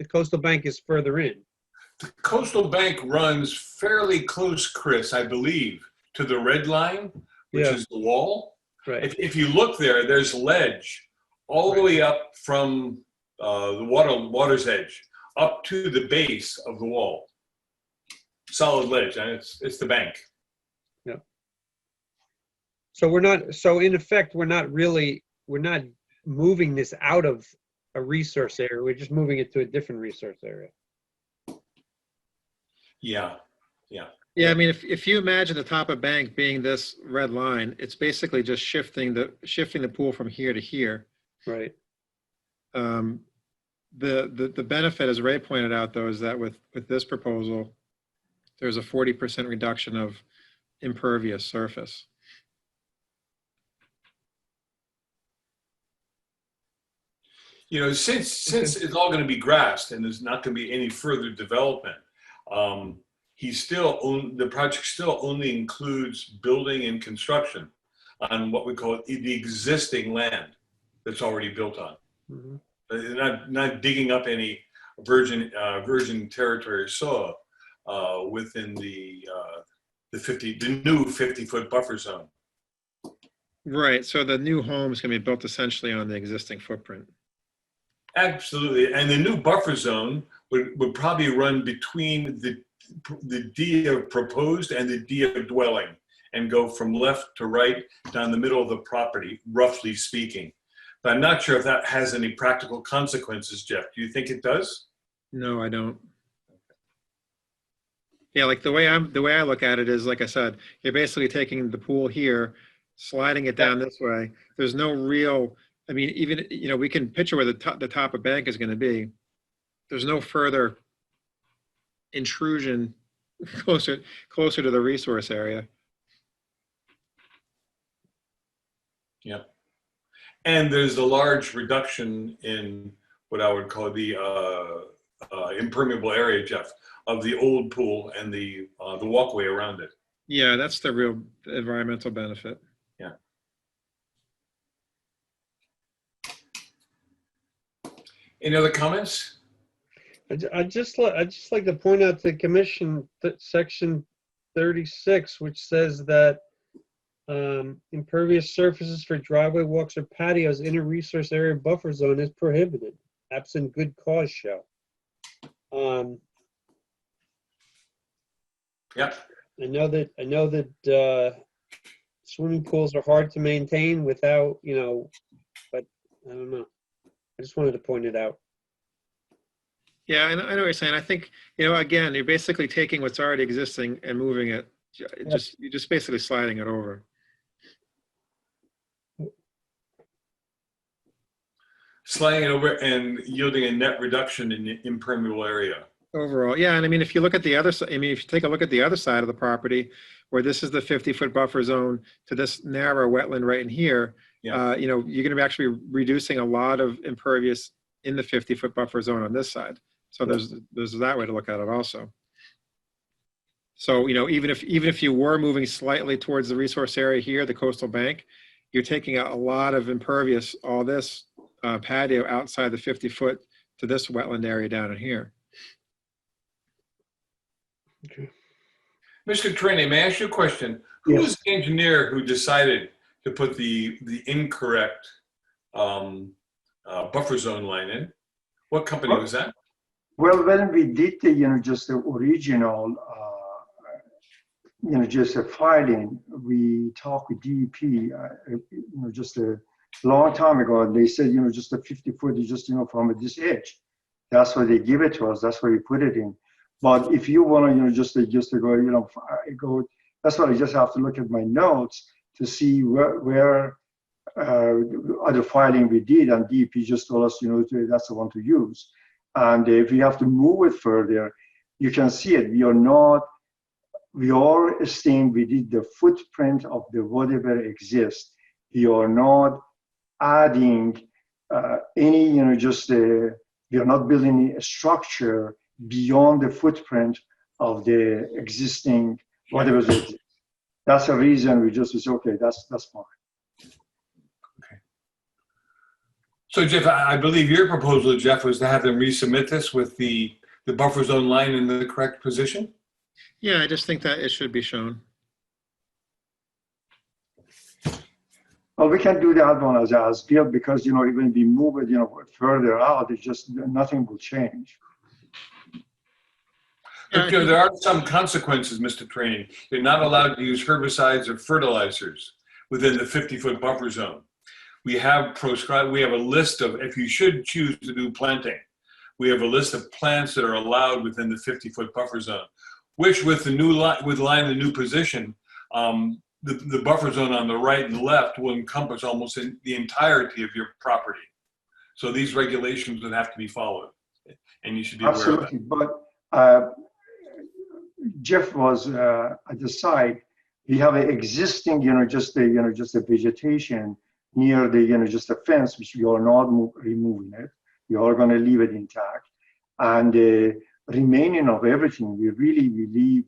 [SPEAKER 4] is further in.
[SPEAKER 1] The Coastal Bank runs fairly close, Chris, I believe, to the red line, which
[SPEAKER 4] Yeah.
[SPEAKER 1] is the wall.
[SPEAKER 4] Right.
[SPEAKER 1] If you look there, there's ledge all the way up from the water's edge up to the base of the wall. Solid ledge, and it's the bank.
[SPEAKER 4] Yeah. So in effect, we're not moving this out of a resource area. We're just moving it to a different resource area.
[SPEAKER 1] Yeah.
[SPEAKER 2] Yeah, I mean, if you imagine the top of bank being this red line, it's basically just shifting the pool from here to here.
[SPEAKER 4] Right.
[SPEAKER 2] The benefit, as Ray pointed out, though, is that with this proposal, there's a 40% reduction of impervious surface.
[SPEAKER 1] Since it's all going to be grassed and there's not going to be any further development, the project still only includes building and construction on what we call the existing land that's already built on.
[SPEAKER 4] Mhm.
[SPEAKER 1] They're not digging up any virgin territory soil within the new 50-foot buffer zone.
[SPEAKER 2] Right, so the new home is going to be built essentially on the existing footprint.
[SPEAKER 1] Absolutely, and the new buffer zone would probably run between the D of proposed and the D of dwelling, and go from left to right down the middle of the property, roughly speaking. But I'm not sure if that has any practical consequences, Jeff. Do you think it does?
[SPEAKER 2] No, I don't. Yeah, like the way I look at it is, like I said, you're basically taking the pool here, sliding it down this way. There's no real, I mean, even, we can picture where the top of bank is going to be. There's no further intrusion closer to the resource area.
[SPEAKER 1] Yeah. And there's a large reduction in what I would call the impermeable area, Jeff, of the old pool and the walkway around it.
[SPEAKER 2] Yeah, that's the real environmental benefit.
[SPEAKER 1] Yeah. Any other comments?
[SPEAKER 4] I'd just like to point out to the commission that section 36, which says that impervious surfaces for driveway walks or patios in a resource area buffer zone is prohibited, absent good cause show.
[SPEAKER 1] Yep.
[SPEAKER 4] I know that swimming pools are hard to maintain without, but I don't know. I just wanted to point it out.
[SPEAKER 2] Yeah, I know what you're saying. I think, again, you're basically taking what's already existing and moving it. You're just basically sliding it over.
[SPEAKER 1] Sliding it over and yielding a net reduction in the impermeable area.
[SPEAKER 2] Overall, yeah, and I mean, if you look at the other side, I mean, if you take a look at the other side of the property, where this is the 50-foot buffer zone to this narrow wetland right in here,
[SPEAKER 1] Yeah.
[SPEAKER 2] you're going to be actually reducing a lot of impervious in the 50-foot buffer zone on this side. So there's that way to look at it also. So, even if you were moving slightly towards the resource area here, the coastal bank, you're taking out a lot of impervious, all this patio outside the 50-foot to this wetland area down in here.
[SPEAKER 4] Okay.
[SPEAKER 1] Mr. Trini, may I ask you a question? Who was the engineer who decided to put the incorrect buffer zone line in? What company was that?
[SPEAKER 8] Well, when we did the, just the original, just a filing, we talked with DEP, just a long time ago, and they said, just a 50-foot is just, from this edge. That's why they give it to us. That's why we put it in. But if you want to, just to go, that's why I just have to look at my notes to see where other filing we did, and DEP just told us, that's the one to use. And if we have to move it further, you can see it. We are staying within the footprint of the whatever exists. We are not adding any, we are not building a structure beyond the footprint of the existing whatever exists. That's the reason we just say, okay, that's fine.
[SPEAKER 1] Okay. So Jeff, I believe your proposal, Jeff, was to have them resubmit this with the buffer zone line in the correct position?
[SPEAKER 2] Yeah, I just think that it should be shown.
[SPEAKER 8] Well, we can do that one as built because, even if we move it, further out, it's just nothing will change.
[SPEAKER 1] But, there are some consequences, Mr. Train. You're not allowed to use herbicides or fertilizers within the 50-foot buffer zone. We have a list of, if you should choose to do planting, we have a list of plants that are allowed within the 50-foot buffer zone, which with the new line, the new position, the buffer zone on the right and left will encompass almost the entirety of your property. So these regulations would have to be followed, and you should be aware of that.
[SPEAKER 8] Absolutely, but Jeff was at the site. We have an existing, just a vegetation near the, just a fence, which we are not removing it. We are going to leave it intact, and the remaining of everything, we leave.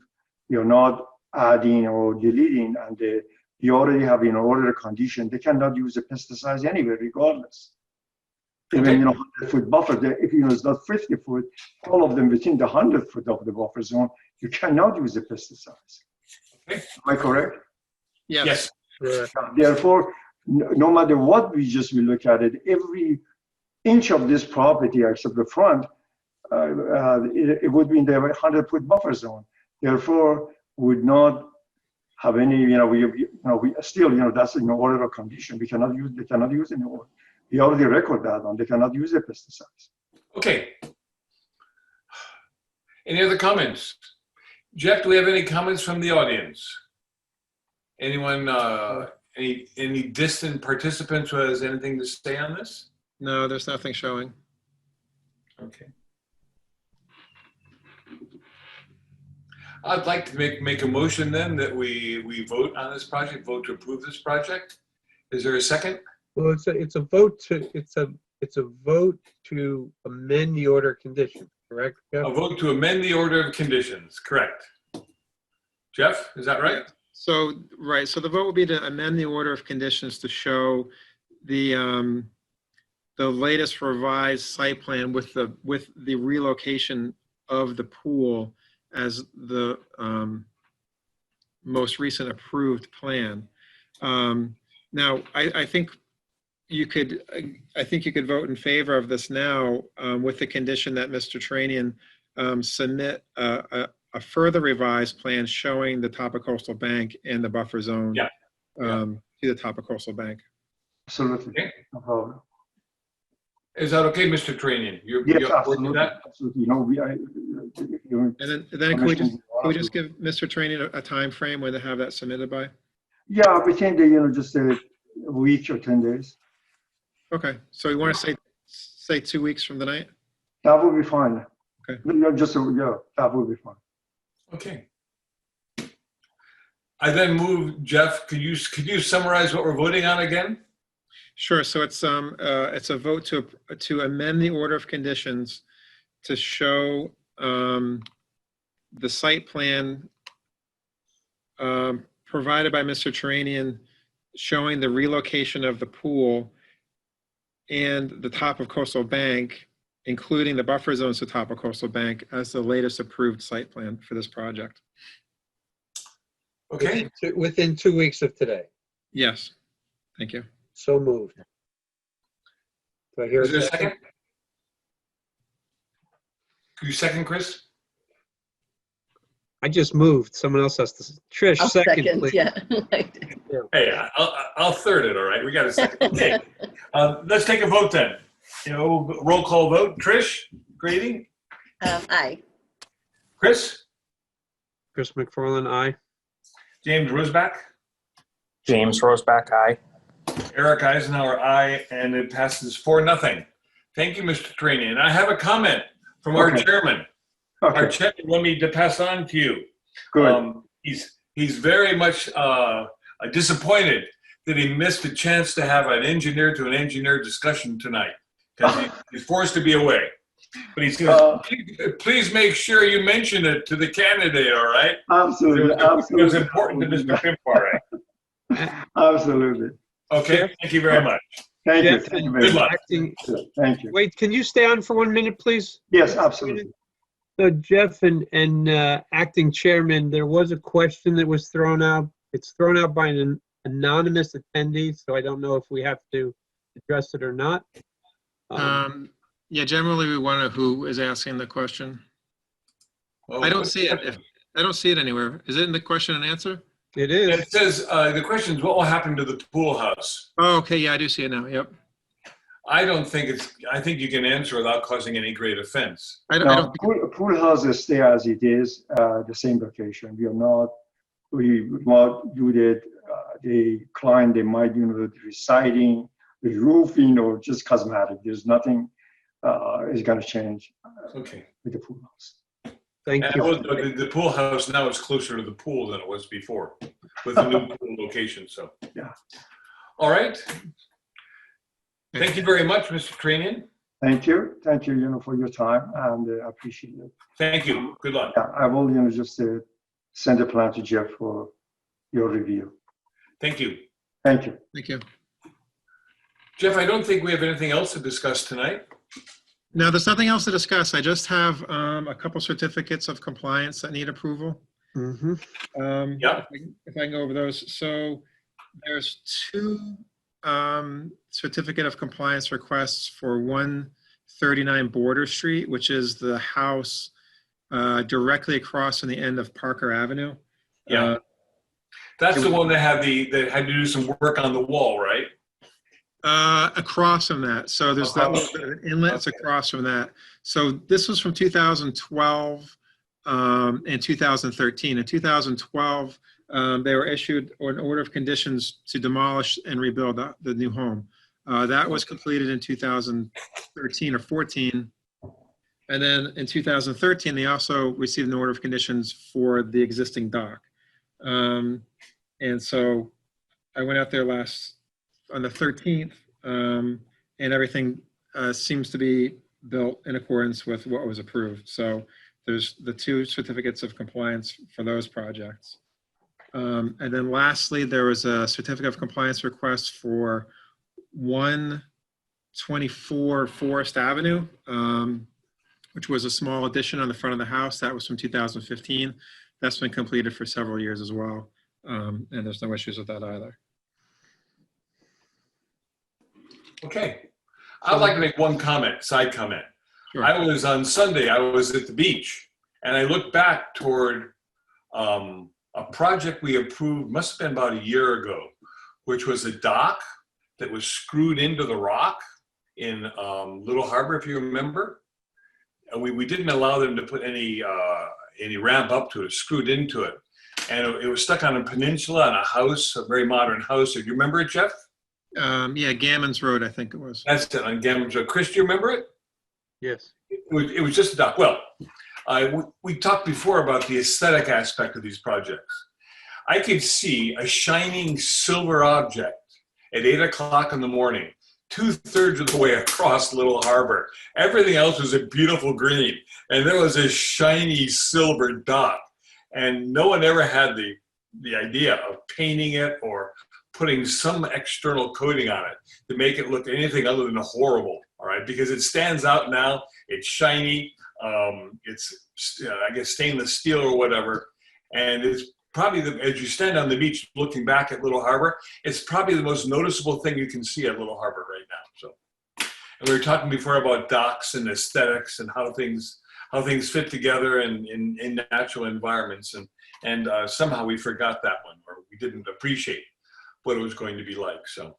[SPEAKER 8] We are not adding or deleting, and we already have in order condition. They cannot use the pesticides anywhere, regardless. Even 100-foot buffer, if it's not 50-foot, all of them within the 100-foot of the buffer zone, you cannot use the pesticides.
[SPEAKER 1] Okay.
[SPEAKER 8] Am I correct?
[SPEAKER 2] Yes.
[SPEAKER 8] Therefore, no matter what we look at it, every inch of this property, except the front, it would be in the 100-foot buffer zone. Therefore, would not have any, we still, that's in order of condition. They cannot use any order. We already record that one. They cannot use the pesticides.
[SPEAKER 1] Okay. Any other comments? Jeff, do we have any comments from the audience? Anyone, any distant participants who has anything to say on this?
[SPEAKER 2] No, there's nothing showing.
[SPEAKER 1] Okay. I'd like to make a motion then that we vote on this project, vote to approve this project. Is there a second?
[SPEAKER 4] Well, it's a vote to amend the order of condition, correct?
[SPEAKER 1] A vote to amend the order of conditions, correct. Jeff, is that right?
[SPEAKER 2] So, right, so the vote would be to amend the order of conditions to show the the latest revised site plan with the relocation of the pool as the most recent approved plan. Now, I think you could vote in favor of this now with the condition that Mr. Tranian submit a further revised plan showing the Topocostal Bank and the buffer zone
[SPEAKER 1] Yeah.
[SPEAKER 2] to the Topocostal Bank.
[SPEAKER 8] Absolutely.
[SPEAKER 1] Okay.
[SPEAKER 8] No problem.
[SPEAKER 1] Is that okay, Mr. Tranian? You're
[SPEAKER 8] Yes,
[SPEAKER 1] you're up with
[SPEAKER 8] absolutely.
[SPEAKER 1] that?
[SPEAKER 8] Absolutely. You know,
[SPEAKER 2] And then can we just give Mr. Tranian a time frame when to have that submitted by?
[SPEAKER 8] yeah, within the, just a week or 10 days.
[SPEAKER 2] Okay, so you want to say 2 weeks from tonight?
[SPEAKER 8] That will be fine.
[SPEAKER 2] Okay.
[SPEAKER 8] Yeah, that will be fine.
[SPEAKER 1] Okay. I then move, Jeff, could you summarize what we're voting on again?
[SPEAKER 2] Sure. So it's a vote to amend the order of conditions to show the site plan provided by Mr. Turanian showing the relocation of the pool and the Topocostal Bank, including the buffer zones to Topocostal Bank, as the latest approved site plan for this project.
[SPEAKER 1] Okay.
[SPEAKER 4] Within 2 weeks of today.
[SPEAKER 2] Yes. Thank you.
[SPEAKER 4] So moved. Do I hear
[SPEAKER 1] Is there a
[SPEAKER 4] a second?
[SPEAKER 1] second? Could you second, Chris?
[SPEAKER 4] I just moved. Someone else has to. Trish,
[SPEAKER 3] I'll
[SPEAKER 4] second, please.
[SPEAKER 3] yeah.
[SPEAKER 1] Hey, I'll third it, all right? We got a second. Okay. Let's take a vote then. Roll call vote. Trish Grady?
[SPEAKER 3] Aye.
[SPEAKER 1] Chris?
[SPEAKER 4] Chris McFarland, aye.
[SPEAKER 1] James Rosbach?
[SPEAKER 5] James Roseback, aye.
[SPEAKER 1] Eric Eisenhower, aye, and it passes 4-0. Thank you, Mr. Tranian. And I have a comment from our
[SPEAKER 8] Okay.
[SPEAKER 1] chairman. Our
[SPEAKER 8] Okay,
[SPEAKER 1] chairman wanted me to pass on to you.
[SPEAKER 8] good.
[SPEAKER 1] He's very much disappointed that he missed a chance to have an engineer to an engineer discussion tonight because he's forced to be away. But he says, please make sure you mention it to the candidate, all right?
[SPEAKER 8] Absolutely,
[SPEAKER 1] It was
[SPEAKER 8] absolutely.
[SPEAKER 1] important to Mr. Pimpare.
[SPEAKER 8] Absolutely.
[SPEAKER 1] Okay, thank you very much.
[SPEAKER 8] Thank you.
[SPEAKER 4] Jeff,
[SPEAKER 8] Thank you
[SPEAKER 1] Good
[SPEAKER 8] very
[SPEAKER 1] luck.
[SPEAKER 8] much.
[SPEAKER 4] Acting,
[SPEAKER 8] Thank you.
[SPEAKER 4] wait, can you stay on for 1 minute, please?
[SPEAKER 8] Yes, absolutely.
[SPEAKER 4] So Jeff and acting chairman, there was a question that was thrown out. It's thrown out by an anonymous attendee, so I don't know if we have to address it or not.
[SPEAKER 2] Yeah, generally we want to know who is asking the question.
[SPEAKER 1] Oh,
[SPEAKER 2] I don't see it. I don't see it anywhere. Is it in the question and answer?
[SPEAKER 4] It is.
[SPEAKER 1] It says, the question is, what will happen to the pool house?
[SPEAKER 2] Oh, okay. Yeah, I do see it now. Yep.
[SPEAKER 1] I think you can answer without causing any great offense.
[SPEAKER 2] I
[SPEAKER 8] Now,
[SPEAKER 2] don't.
[SPEAKER 8] pool houses stay as it is, the same location. We will not do that. The client, they might, the residing, the roofing, or just cosmetic. There's nothing is going to change
[SPEAKER 1] Okay.
[SPEAKER 8] with the pool house.
[SPEAKER 4] Thank
[SPEAKER 1] And
[SPEAKER 4] you.
[SPEAKER 1] the pool house now is closer to the pool than it was before with the new pool location, so.
[SPEAKER 8] Yeah.
[SPEAKER 1] All right. Thank you very much, Mr. Tranian.
[SPEAKER 8] Thank you. Thank you, for your time, and I appreciate it.
[SPEAKER 1] Thank you. Good luck.
[SPEAKER 8] Yeah, I will, just send a plan to Jeff for your review.
[SPEAKER 1] Thank you.
[SPEAKER 8] Thank you.
[SPEAKER 2] Thank you.
[SPEAKER 1] Jeff, I don't think we have anything else to discuss tonight.
[SPEAKER 2] No, there's nothing else to discuss. I just have a couple certificates of compliance that need approval.
[SPEAKER 4] Mhm.
[SPEAKER 1] Yeah.
[SPEAKER 2] If I can go over those. So there's 2 certificate of compliance requests for 139 Border Street, which is the house directly across from the end of Parker Avenue.
[SPEAKER 1] Yeah. That's the one that had to do some work on the wall, right?
[SPEAKER 2] Across from that. So there's that little bit of an inlet. It's across from that. So this was from 2012 and 2013. In 2012, they were issued an order of conditions to demolish and rebuild the new home. That was completed in 2013 or 14. And then in 2013, they also received an order of conditions for the existing dock. And so I went out there on the 13th, and everything seems to be built in accordance with what was approved. So there's the 2 certificates of compliance for those projects. And then lastly, there was a certificate of compliance request for 1 124 Forest Avenue, which was a small addition on the front of the house. That was from 2015. That's been completed for several years as well. And there's no issues with that either.
[SPEAKER 1] Okay. I'd like to make one comment, side comment.
[SPEAKER 2] Sure.
[SPEAKER 1] On Sunday, I was at the beach, and I looked back toward a project we approved, must have been about a year ago, which was a dock that was screwed into the rock in Little Harbor, if you remember. And we didn't allow them to put any ramp up to it, screwed into it. And it was stuck on a peninsula on a house, a very modern house. Do you remember it, Jeff?
[SPEAKER 2] Yeah, Gammons Road, I think it was.
[SPEAKER 1] That's it, on Gammons Road. Chris, do you remember it?
[SPEAKER 4] Yes.
[SPEAKER 1] It was just a dock. Well, we talked before about the aesthetic aspect of these projects. I could see a shining silver object at 8 o'clock in the morning, 2/3 of the way across Little Harbor. Everything else was a beautiful green, and there was a shiny silver dot. And no one ever had the idea of painting it or putting some external coating on it to make it look anything other than horrible, all right? Because it stands out now, it's shiny, it's, I guess, stainless steel or whatever, and it's probably, as you stand on the beach looking back at Little Harbor, it's probably the most noticeable thing you can see at Little Harbor right now. So, and we were talking before about docks and aesthetics and how things fit together in natural environments, and somehow we forgot that one, or we didn't appreciate what it was going to be like. So,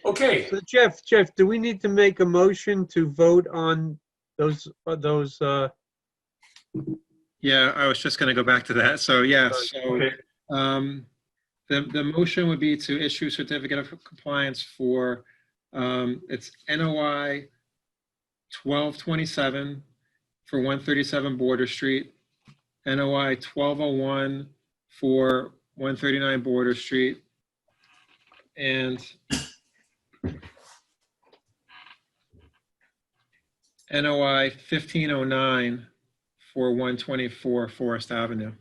[SPEAKER 1] okay.
[SPEAKER 4] So Jeff, do we need to make a motion to vote on those?
[SPEAKER 2] Yeah, I was just going to go back to that. So yes, so
[SPEAKER 1] Okay.
[SPEAKER 2] the motion would be to issue certificate of compliance for it's NOI 1227 for 137 Border Street, NOI 1201 for 139 Border Street, and NOI 1509 for 124 Forest Avenue.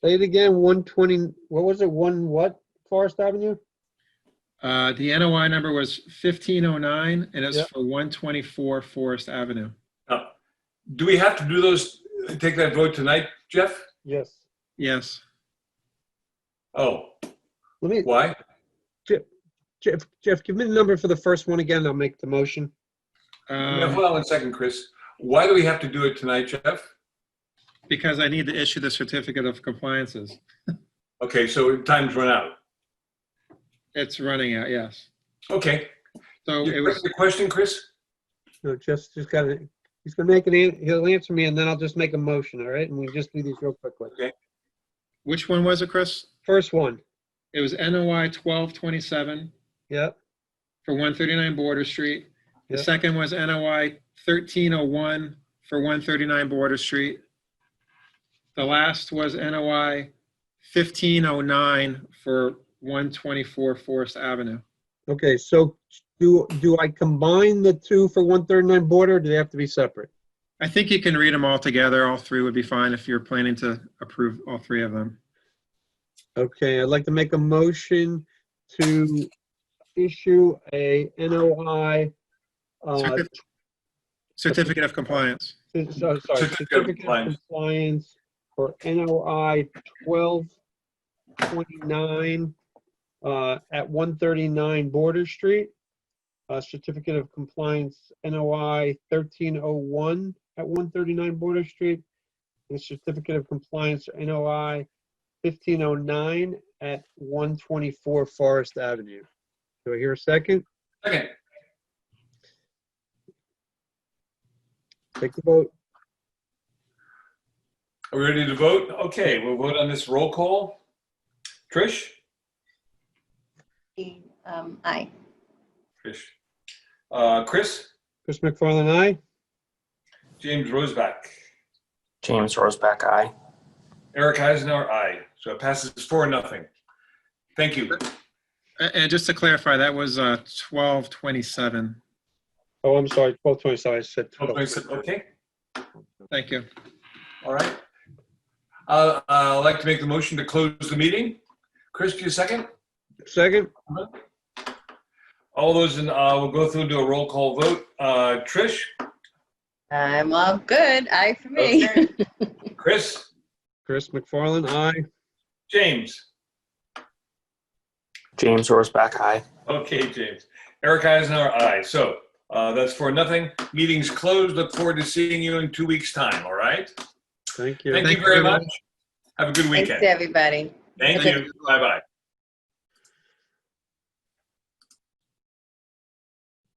[SPEAKER 4] Say it again, 120, what was it, what, Forest Avenue?
[SPEAKER 2] The NOI number was 1509, and it's
[SPEAKER 4] Yep.
[SPEAKER 2] for 124 Forest Avenue.
[SPEAKER 1] Do we have to do those, take that vote tonight, Jeff?
[SPEAKER 4] Yes.
[SPEAKER 2] Yes.
[SPEAKER 1] Oh,
[SPEAKER 4] Let me,
[SPEAKER 1] why?
[SPEAKER 4] Jeff, give me the number for the first one again, I'll make the motion.
[SPEAKER 1] Yeah, hold on 1 second, Chris. Why do we have to do it tonight, Jeff?
[SPEAKER 2] Because I need to issue the certificate of compliances.
[SPEAKER 1] Okay, so time's run out.
[SPEAKER 2] It's running out, yes.
[SPEAKER 1] Okay.
[SPEAKER 2] So it
[SPEAKER 1] Your
[SPEAKER 2] was,
[SPEAKER 1] question, Chris?
[SPEAKER 4] No, just gotta, he's gonna make he'll answer me and then I'll just make a motion, all right? And we just do these real quickly.
[SPEAKER 2] which one was it, Chris?
[SPEAKER 4] First one,
[SPEAKER 2] It was NOI 1227
[SPEAKER 4] yep,
[SPEAKER 2] for 139 Border Street. The
[SPEAKER 4] Yep.
[SPEAKER 2] second was NOI 1301 for 139 Border Street. The last was NOI 1509 for 124 Forest Avenue.
[SPEAKER 4] okay, so do I combine the two for 139 Border, or do they have to be separate?
[SPEAKER 2] I think you can read them all together. All three would be fine if you're planning to approve all three of them.
[SPEAKER 4] Okay, I'd like to make a motion to issue a NOI,
[SPEAKER 2] Certificate of compliance.
[SPEAKER 4] sorry,
[SPEAKER 1] Certificate of compliance.
[SPEAKER 4] compliance for NOI 1229 at 139 Border Street. Certificate of compliance NOI 1301 at 139 Border Street. And certificate of compliance NOI 1509 at 124 Forest Avenue. Do I hear a second?
[SPEAKER 1] Second.
[SPEAKER 4] Take the vote.
[SPEAKER 1] Are we ready to vote? Okay, we'll vote on this roll call. Trish?
[SPEAKER 3] Aye.
[SPEAKER 1] Trish. Chris?
[SPEAKER 4] Chris McFarland, aye.
[SPEAKER 1] James Roseback.
[SPEAKER 5] James Roseback, aye.
[SPEAKER 1] Eric Eisenhower, aye. So it passes 4-0. Thank you.
[SPEAKER 2] And just to clarify, that was 1227.
[SPEAKER 4] Oh, I'm sorry, 1227, I said 12.
[SPEAKER 1] Okay,
[SPEAKER 2] Thank you.
[SPEAKER 1] all right. I'd like to make the motion to close the meeting. Chris, do you second?
[SPEAKER 4] Second?
[SPEAKER 1] All those in, we'll go through and do a roll call vote. Trish,
[SPEAKER 3] I'm all good. Aye for me.
[SPEAKER 1] Okay. Chris,
[SPEAKER 4] Chris McFarland, aye.
[SPEAKER 1] James.
[SPEAKER 5] James Rosback, aye.
[SPEAKER 1] Okay, James. Eric Eisenhower, aye. So that's 4-0. Meeting's closed. Look forward to seeing you in 2 weeks' time. All right.
[SPEAKER 4] Thank you.
[SPEAKER 1] Thank
[SPEAKER 2] Thank
[SPEAKER 1] you
[SPEAKER 2] you
[SPEAKER 1] very
[SPEAKER 2] very
[SPEAKER 1] much. Have a good
[SPEAKER 3] Thanks,
[SPEAKER 1] weekend.
[SPEAKER 3] everybody.
[SPEAKER 1] Thank you. Bye-bye.